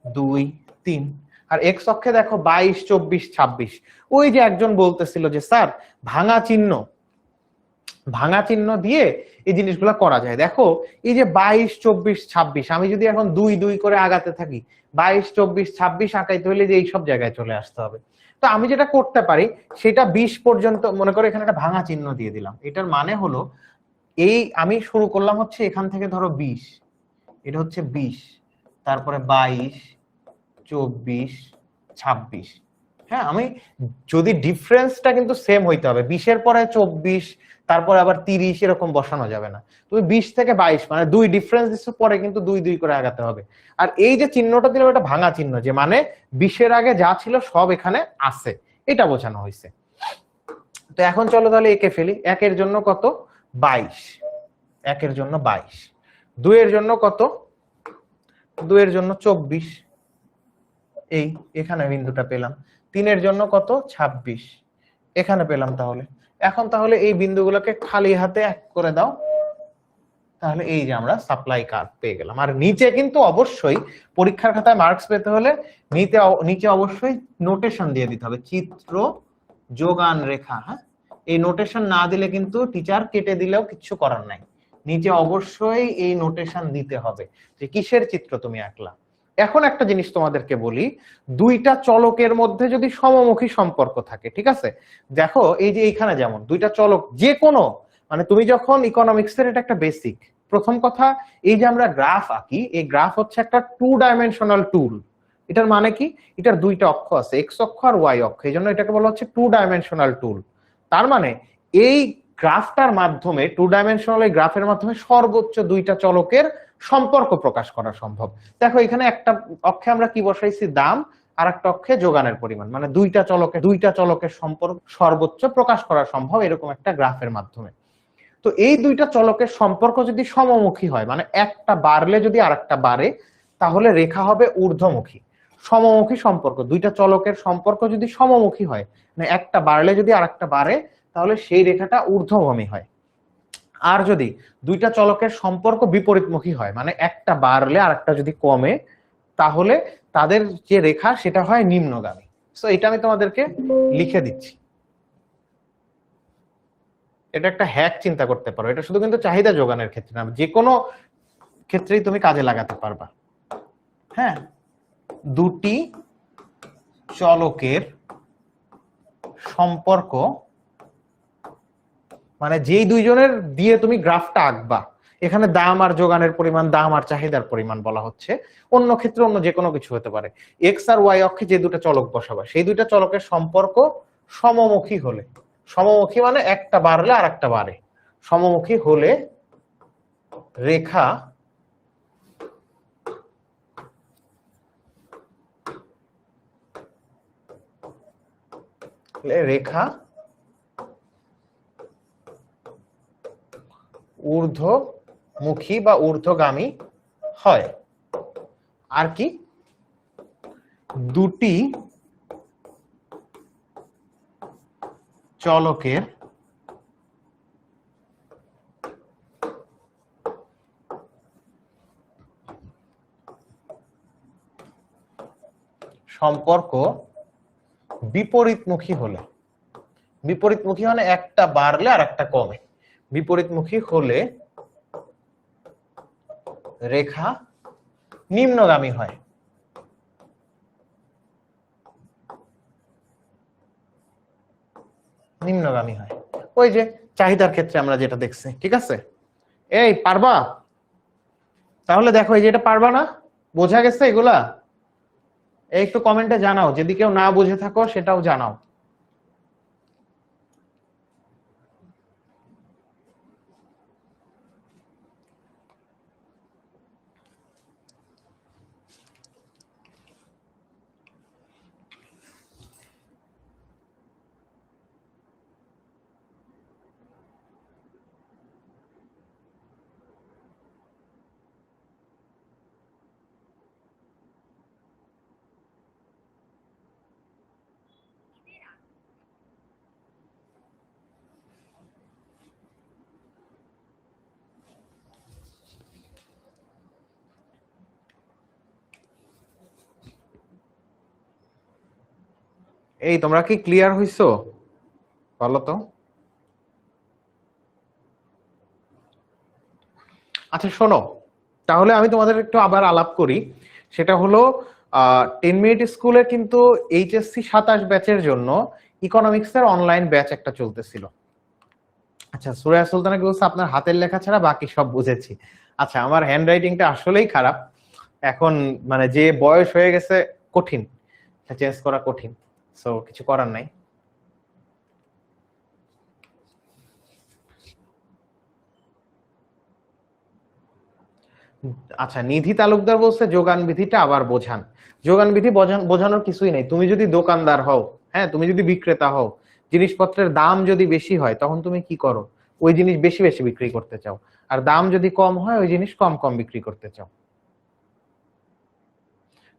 2 3, আর এক্স অক্ষে দেখো 22 24 26। ওই যে একজন বলতেছিল যে স্যার ভাঙা চিহ্ন দিয়ে এই জিনিসগুলো করা যায়, দেখো এই যে 22 24 26, আমি যদি এখন 2 2 করে আগাতে থাকি, 22 24 26 আঁকাইতে হলে যে এইসব জায়গায় চলে আসতে হবে। তো আমি যেটা করতে পারি সেটা 20 পর্যন্ত মনে করে এখানে একটা ভাঙা চিহ্ন দিয়ে দিলাম। এটার মানে হলো এই আমি শুরু করলাম হচ্ছে এখান থেকে ধরো 20, এটা হচ্ছে 20, তারপরে 22 24 26। হ্যাঁ, আমি যদি ডিফারেন্সটা কিন্তু সেম হইতে হবে, 20-এর পরে 24 তারপর আবার 30 এরকম বসানো যাবে না। তুমি 20 থেকে 22 মানে 2 ডিফারেন্স দিচ্ছ, পরে কিন্তু 2 2 করে আগাতে হবে। আর এই যে চিহ্নটা দিলাম এটা ভাঙা চিহ্ন, যে মানে 20-এর আগে যা ছিল সব এখানে আছে, এটা বোঝানো হয়েছে। তো এখন চলো তাহলে একে ফেলি। 1-এর জন্য কত, 22, 1-এর জন্য 22, 2-এর জন্য কত, 2-এর জন্য 24, এই এখানে বিন্দুটা পেলাম। 3-এর জন্য কত, 26, এখানে পেলাম। তাহলে এখন তাহলে এই বিন্দুগুলোকে খালি হাতে এক করে দাও, তাহলে এই যে আমরা সাপ্লাই কার্ভ পেয়ে গেলাম। আর নিচে কিন্তু অবশ্যই পরীক্ষার খাতায় মার্কস পেতে হলে নিচে অবশ্যই নোটেশন দিয়ে দিতে হবে, চিত্র যোগান রেখা। হ্যাঁ, এই নোটেশন না দিলে কিন্তু টিচার কেটে দিলেও কিছু করার নাই, নিচে অবশ্যই এই নোটেশন দিতে হবে যে কিসের চিত্র তুমি আঁকলা। এখন একটা জিনিস তোমাদেরকে বলি, দুইটা চলকের মধ্যে যদি সমমুখী সম্পর্ক থাকে, ঠিক আছে, দেখো এই যে এইখানে যেমন দুইটা চলক যে কোনো, মানে তুমি যখন ইকোনমিক্সের, এটা একটা বেসিক। প্রথম কথা, এই যে আমরা গ্রাফ আঁকি, এই গ্রাফ হচ্ছে একটা 2 ডাইমেনশনাল টুল। এটার মানে কি, এটার দুইটা অক্ষ আছে, এক্স অক্ষ আর ওয়াই অক্ষ, এই জন্য এটাকে বলা হচ্ছে 2 ডাইমেনশনাল টুল। তার মানে এই গ্রাফটার মাধ্যমে, 2 ডাইমেনশনাল এই গ্রাফের মাধ্যমে সর্বোচ্চ দুইটা চলকের সম্পর্ক প্রকাশ করা সম্ভব। দেখো এখানে একটা অক্ষে আমরা কি বসাইছি, দাম, আর একটা অক্ষে যোগানের পরিমাণ, মানে দুইটা চলকের সম্পর্ক সর্বোচ্চ প্রকাশ করা সম্ভব এরকম একটা গ্রাফের মাধ্যমে। তো এই দুইটা চলকের সম্পর্ক যদি সমমুখী হয়, মানে একটা বাড়লে যদি আরেকটা বাড়ে, তাহলে রেখা হবে ঊর্ধ্বমুখী। সমমুখী সম্পর্ক, দুইটা চলকের সম্পর্ক যদি সমমুখী হয়, মানে একটা বাড়লে যদি আরেকটা বাড়ে, তাহলে সেই রেখাটা ঊর্ধ্বগামী হয়। আর যদি দুইটা চলকের সম্পর্ক বিপরীতমুখী হয়, মানে একটা বাড়লে আরেকটা যদি কমে, তাহলে তাদের যে রেখা সেটা হয় নিম্নগামী। সো এটা আমি তোমাদেরকে লিখে দিচ্ছি, এটা একটা হ্যাক চিন্তা করতে পারো। এটা শুধু কিন্তু চাহিদা যোগানের ক্ষেত্রে না, যে কোনো ক্ষেত্রেই তুমি কাজে লাগাতে পারবা। হ্যাঁ, দুটি চলকের সম্পর্ক, মানে যেই দুইজনের দিয়ে তুমি গ্রাফটা আঁকবা, এখানে দাম আর যোগানের পরিমাণ, দাম আর চাহিদার পরিমাণ বলা হচ্ছে, অন্য ক্ষেত্রে অন্য যে কোনো কিছু হতে পারে। এক্স আর ওয়াই অক্ষে যে দুটো চলক বসাবা, সেই দুইটা চলকের সম্পর্ক সমমুখী হলে, সমমুখী মানে একটা বাড়লে আর একটা বাড়ে, সমমুখী হলে রেখা রেখা ঊর্ধ্বমুখী বা ঊর্ধ্বগামী হয়। আর কি, দুটি চলকের সম্পর্ক বিপরীতমুখী হলে, বিপরীতমুখী মানে একটা বাড়লে আর একটা কমে, বিপরীতমুখী হলে রেখা নিম্নগামী হয়। নিম্নগামী হয়, ওই যে চাহিদার ক্ষেত্রে আমরা যেটা দেখছি। ঠিক আছে, এই পারবা? তাহলে দেখো এই যে এটা পারবা না, বোঝা গেছে এগুলা? একটু কমেন্টে জানাও, যদি কেউ না বুঝে থাকো সেটাও জানাও। এই তোমরা কি ক্লিয়ার হইছো বলো তো? আচ্ছা শোনো, তাহলে আমি তোমাদের একটু আবার আলাপ করি। সেটা হলো 10 মিনিট স্কুলে কিন্তু এইচএসসি 27 ব্যাচের জন্য ইকোনমিক্স এর অনলাইন ব্যাচ একটা চলতেছিল। আচ্ছা সুরায়া সুলতানা কি বলছে আপনার হাতের লেখা ছাড়া বাকি সব বুঝেছি। আচ্ছা আমার হ্যান্ড রাইটিংটা আসলেই খারাপ এখন, মানে যে বয়স হয়ে গেছে কঠিন, চেঞ্জ করা কঠিন, সো কিছু করার নাই। আচ্ছা নিধি তালুকদার বলছে যোগান বিধিটা আবার বোঝান। যোগান বিধি বোঝানোর কিছুই নেই। তুমি যদি দোকানদার হও, হ্যাঁ তুমি যদি বিক্রেতা হও, জিনিসপত্রের দাম যদি বেশি হয় তখন তুমি কি করো? ওই জিনিস বেশি বেশি বিক্রি করতে চাও। আর দাম যদি কম হয় ওই জিনিস কম কম বিক্রি করতে চাও।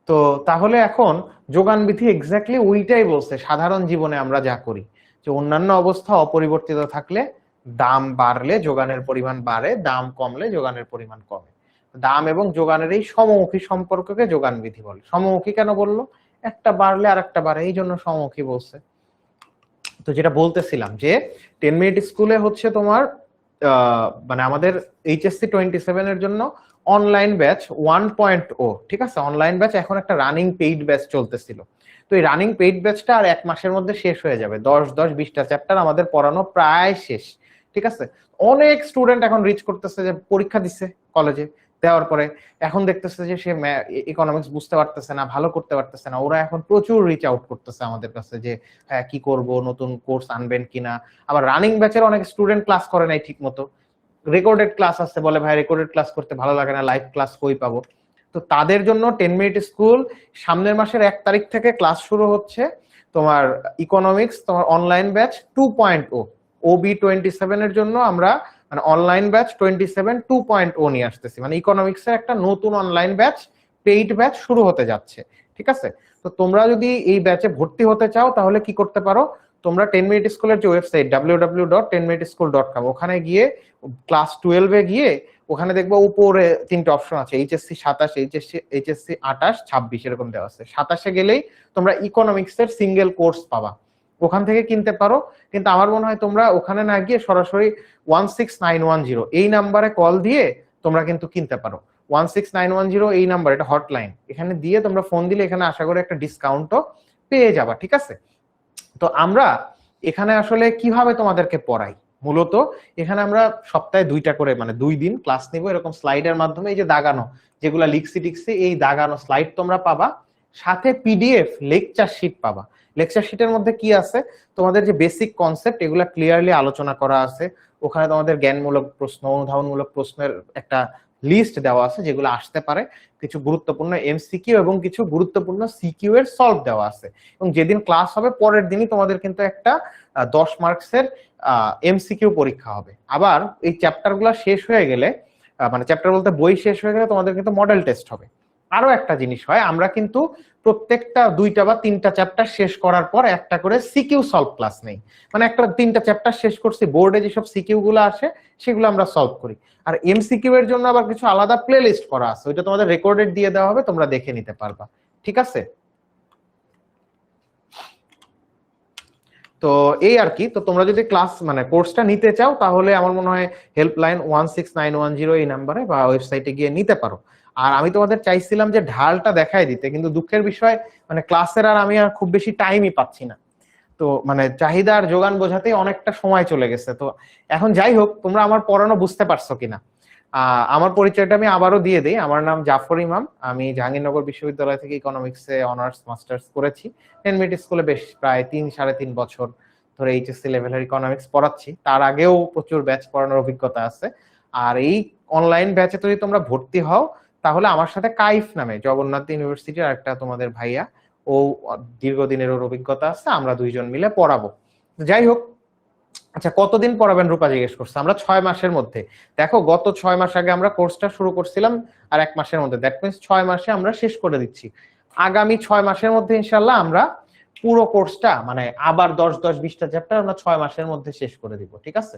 তো তাহলে এখন যোগান বিধি এক্স্যাক্টলি ওইটাই বলছে সাধারণ জীবনে আমরা যা করি, যে অন্যান্য অবস্থা অপরিবর্তিত থাকলে দাম বাড়লে যোগানের পরিমাণ বাড়ে, দাম কমলে যোগানের পরিমাণ কমে। দাম এবং যোগানের এই সমমুখী সম্পর্ককে যোগান বিধি বলে। সমমুখী কেন বললো? একটা বাড়লে আর একটা বাড়ে, এই জন্য সমমুখী বলছে। তো যেটা বলতেছিলাম যে 10 মিনিট স্কুলে হচ্ছে তোমার মানে আমাদের এইচএসসি 27 এর জন্য অনলাইন ব্যাচ 1.0, ঠিক আছে? অনলাইন ব্যাচ এখন একটা রানিং পেইড ব্যাচ চলতেছিল। তো এই রানিং পেইড ব্যাচটা আর 1 মাসের মধ্যে শেষ হয়ে যাবে। 10-20টা চ্যাপ্টার আমাদের পড়ানো প্রায় শেষ, ঠিক আছে? অনেক স্টুডেন্ট এখন রিচ করতেছে যে পরীক্ষা দিচ্ছে কলেজে, দেওয়ার পরে এখন দেখতেছে যে সে ইকোনমিক্স বুঝতে পারতেছে না, ভালো করতে পারতেছে না। ওরা এখন প্রচুর রিচ আউট করতেছে আমাদের কাছে যে হ্যাঁ কি করব, নতুন কোর্স আনবেন কিনা। আবার রানিং ব্যাচের অনেক স্টুডেন্ট ক্লাস করে নাই ঠিক মতো, রেকর্ডেড ক্লাস আছে, বলে ভাই রেকর্ডেড ক্লাস করতে ভালো লাগে না, লাইভ ক্লাস কই পাবো? তো তাদের জন্য 10 মিনিট স্কুল সামনের মাসের 1 তারিখ থেকে ক্লাস শুরু হচ্ছে। তোমার ইকোনমিক্স তোমার অনলাইন ব্যাচ 2.0 OB27 এর জন্য আমরা মানে অনলাইন ব্যাচ 2.0 নিয়ে আসতেছি। মানে ইকোনমিক্স এর একটা নতুন অনলাইন ব্যাচ, পেইড ব্যাচ শুরু হতে যাচ্ছে, ঠিক আছে? তো তোমরা যদি এই ব্যাচে ভর্তি হতে চাও তাহলে কি করতে পারো? তোমরা 10 মিনিট স্কুলের যে ওয়েবসাইট www.10minuteschool.com ওখানে গিয়ে ক্লাস 12-এ গিয়ে ওখানে দেখবো উপরে 3টে অপশন আছে, এইচএসসি 27, এইচএসসি 28, 26 এরকম দেওয়া আছে। 27-এ গেলেই তোমরা ইকোনমিক্স এর সিঙ্গেল কোর্স পাবা, ওখান থেকে কিনতে পারো। কিন্তু আমার মনে হয় তোমরা ওখানে না গিয়ে সরাসরি 16910 এই নাম্বারে কল দিয়ে তোমরা কিন্তু কিনতে পারো। 16910 এই নাম্বার, এটা হটলাইন, এখানে দিয়ে তোমরা ফোন দিলে এখানে আশা করি একটা ডিসকাউন্টও পেয়ে যাবা, ঠিক আছে? তো আমরা এখানে আসলে কিভাবে তোমাদেরকে পড়াই, মূলত এখানে আমরা সপ্তাহে 2টা করে মানে 2 দিন ক্লাস নিব এরকম স্লাইডের মাধ্যমে। এই যে দাগানো যেগুলা লিখছি টিকছি এই দাগানো স্লাইড তোমরা পাবা, সাথে পিডিএফ লেকচার শিট পাবা। লেকচার শিটের মধ্যে কি আছে? তোমাদের যে বেসিক কনসেপ্ট এগুলা ক্লিয়ারলি আলোচনা করা আছে। ওখানে তোমাদের জ্ঞানমূলক প্রশ্ন, অনুধাবনমূলক প্রশ্নের একটা লিস্ট দেওয়া আছে যেগুলো আসতে পারে, কিছু গুরুত্বপূর্ণ এমসিকিউ এবং কিছু গুরুত্বপূর্ণ সিকিউ এর সলভ দেওয়া আছে। এবং যেদিন ক্লাস হবে পরের দিনই তোমাদের কিন্তু একটা 10 মার্কসের এমসিকিউ পরীক্ষা হবে। আবার এই চ্যাপ্টার গুলা শেষ হয়ে গেলে মানে চ্যাপ্টার বলতে বই শেষ হয়ে গেলে তোমাদের কিন্তু মডেল টেস্ট হবে। আরো একটা জিনিস হয়, আমরা কিন্তু প্রত্যেকটা 2টা বা 3টা চ্যাপ্টার শেষ করার পর একটা করে সিকিউ সলভ ক্লাস নেই। মানে একটা 3টা চ্যাপ্টার শেষ করছি, বোর্ডে যেসব সিকিউ গুলো আসে সেগুলো আমরা সলভ করি। আর এমসিকিউ এর জন্য আবার কিছু আলাদা প্লে লিস্ট করা আছে, ওইটা তোমাদের রেকর্ডেড দিয়ে দেওয়া হবে, তোমরা দেখে নিতে পারবা, ঠিক আছে? তো এই আর কি। তো তোমরা যদি ক্লাস মানে কোর্সটা নিতে চাও তাহলে আমার মনে হয় হেল্পলাইন 16910 এই নাম্বারে বা ওয়েবসাইটে গিয়ে নিতে পারো। আর আমি তোমাদের চাইছিলাম যে ঢালটা দেখাই দিতে, কিন্তু দুঃখের বিষয় মানে ক্লাসের আর আমি আর খুব বেশি টাইমই পাচ্ছি না। তো মানে চাহিদা আর যোগান বোঝাতেই অনেকটা সময় চলে গেছে। তো এখন যাই হোক, তোমরা আমার পড়ানো বুঝতে পারছো কিনা। আমার পরিচয়টা আমি আবারও দিয়ে দিই। আমার নাম জাফর ইমাম, আমি জাহাঙ্গীরনগর বিশ্ববিদ্যালয় থেকে ইকোনমিক্সে অনার্স মাস্টার্স করেছি। 10 মিনিট স্কুলে বেশ প্রায় 3-3.5 বছর ধরে এইচএসসি লেভেলের ইকোনমিক্স পড়াচ্ছি। তার আগেও প্রচুর ব্যাচ পড়ানোর অভিজ্ঞতা আছে। আর এই অনলাইন ব্যাচে যদি তোমরা ভর্তি হও তাহলে আমার সাথে কাইফ নামে জগন্নাথ ইউনিভার্সিটির একটা তোমাদের ভাইয়া, ও দীর্ঘদিনের ওর অভিজ্ঞতা আছে, আমরা 2জন মিলে পড়াবো। যাই হোক, আচ্ছা কতদিন পড়াবেন রূপা জিজ্ঞেস করছে। আমরা 6 মাসের মধ্যে, দেখো গত 6 মাস আগে আমরা কোর্সটা শুরু করছিলাম আর 1 মাসের মধ্যে, দ্যাট মিনস 6 মাসে আমরা শেষ করে দিচ্ছি। আগামী 6 মাসের মধ্যে ইনশাল্লাহ আমরা পুরো কোর্সটা মানে আবার 10-20টা চ্যাপ্টার আমরা 6 মাসের মধ্যে শেষ করে দিব, ঠিক আছে?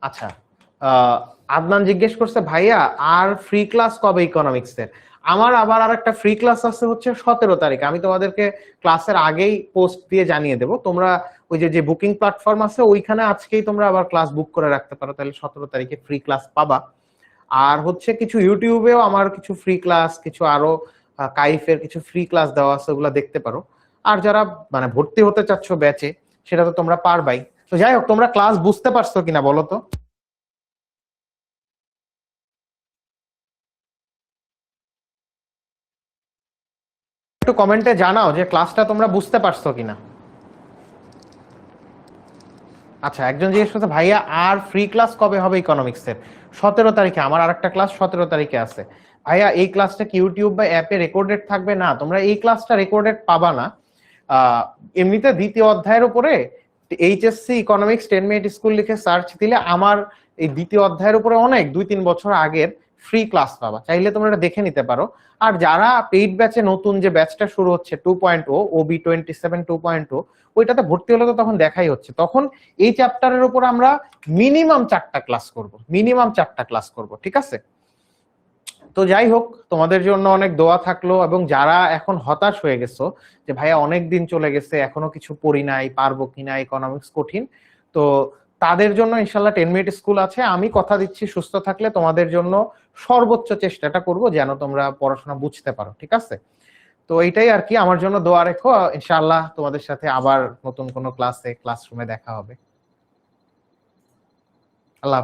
আচ্ছা আদনান জিজ্ঞেস করছে ভাইয়া আর ফ্রি ক্লাস কবে ইকোনমিক্স এর? আমার আবার আর একটা ফ্রি ক্লাস আছে হচ্ছে 17 তারিখ। আমি তোমাদেরকে ক্লাসের আগেই পোস্ট দিয়ে জানিয়ে দেবো। তোমরা ওই যে বুকিং প্ল্যাটফর্ম আছে ওইখানে আজকেই তোমরা আবার ক্লাস বুক করে রাখতে পারো, তাহলে 17 তারিখে ফ্রি ক্লাস পাবা। আর হচ্ছে কিছু ইউটিউবেও আমার কিছু ফ্রি ক্লাস, কিছু আরো কাইফের কিছু ফ্রি ক্লাস দেওয়া আছে, ওগুলো দেখতে পারো। আর যারা মানে ভর্তি হতে চাচ্ছ ব্যাচে, সেটা তো তোমরা পারবাই। তো যাই হোক, তোমরা ক্লাস বুঝতে পারছো কিনা বলো তো? একটু কমেন্টে জানাও যে ক্লাসটা তোমরা বুঝতে পারছো কিনা। আচ্ছা, একজন জিজ্ঞেস করছে ভাইয়া আর ফ্রি ক্লাস কবে হবে ইকোনমিক্স এর? 17 তারিখে। আমার আরেকটা ক্লাস 17 তারিখে আছে। ভাইয়া এই ক্লাসটা কি ইউটিউব বা অ্যাপে রেকর্ডেড থাকবে? না, তোমরা এই ক্লাসটা রেকর্ডেড পাবা না। এমনিতে দ্বিতীয় অধ্যায়ের উপরে এইচএসসি ইকোনমিক্স 10 মিনিট স্কুল লিখে সার্চ দিলে আমার এই দ্বিতীয় অধ্যায়ের উপরে অনেক 2-3 বছর আগের ফ্রি ক্লাস পাবা, চাইলে তোমরা এটা দেখে নিতে পারো। আর যারা পেইড ব্যাচে নতুন যে ব্যাচটা শুরু হচ্ছে 2.0 OB27 2.0, ওইটাতে ভর্তি হলে তো তখন দেখাই হচ্ছে, তখন এই চ্যাপ্টারের উপর আমরা মিনিমাম 4টা ক্লাস করব, মিনিমাম 4টা ক্লাস করব, ঠিক আছে? তো যাই হোক, তোমাদের জন্য অনেক দোয়া থাকলো। এবং যারা এখন হতাশ হয়ে গেছো যে ভাইয়া অনেক দিন চলে গেছে এখনো কিছু পড়ি নাই, পারবো কিনা, ইকোনমিক্স কঠিন, তো তাদের জন্য ইনশাল্লাহ 10 মিনিট স্কুল আছে। আমি কথা দিচ্ছি সুস্থ থাকলে তোমাদের জন্য সর্বোচ্চ চেষ্টাটা করব যেন তোমরা পড়াশোনা বুঝতে পারো, ঠিক আছে? তো এইটাই আর কি, আমার জন্য দোয়া রেখো। ইনশাআল্লাহ তোমাদের সাথে আবার নতুন কোনো ক্লাসে ক্লাসরুমে দেখা হবে। আল্লাহ হাফেজ।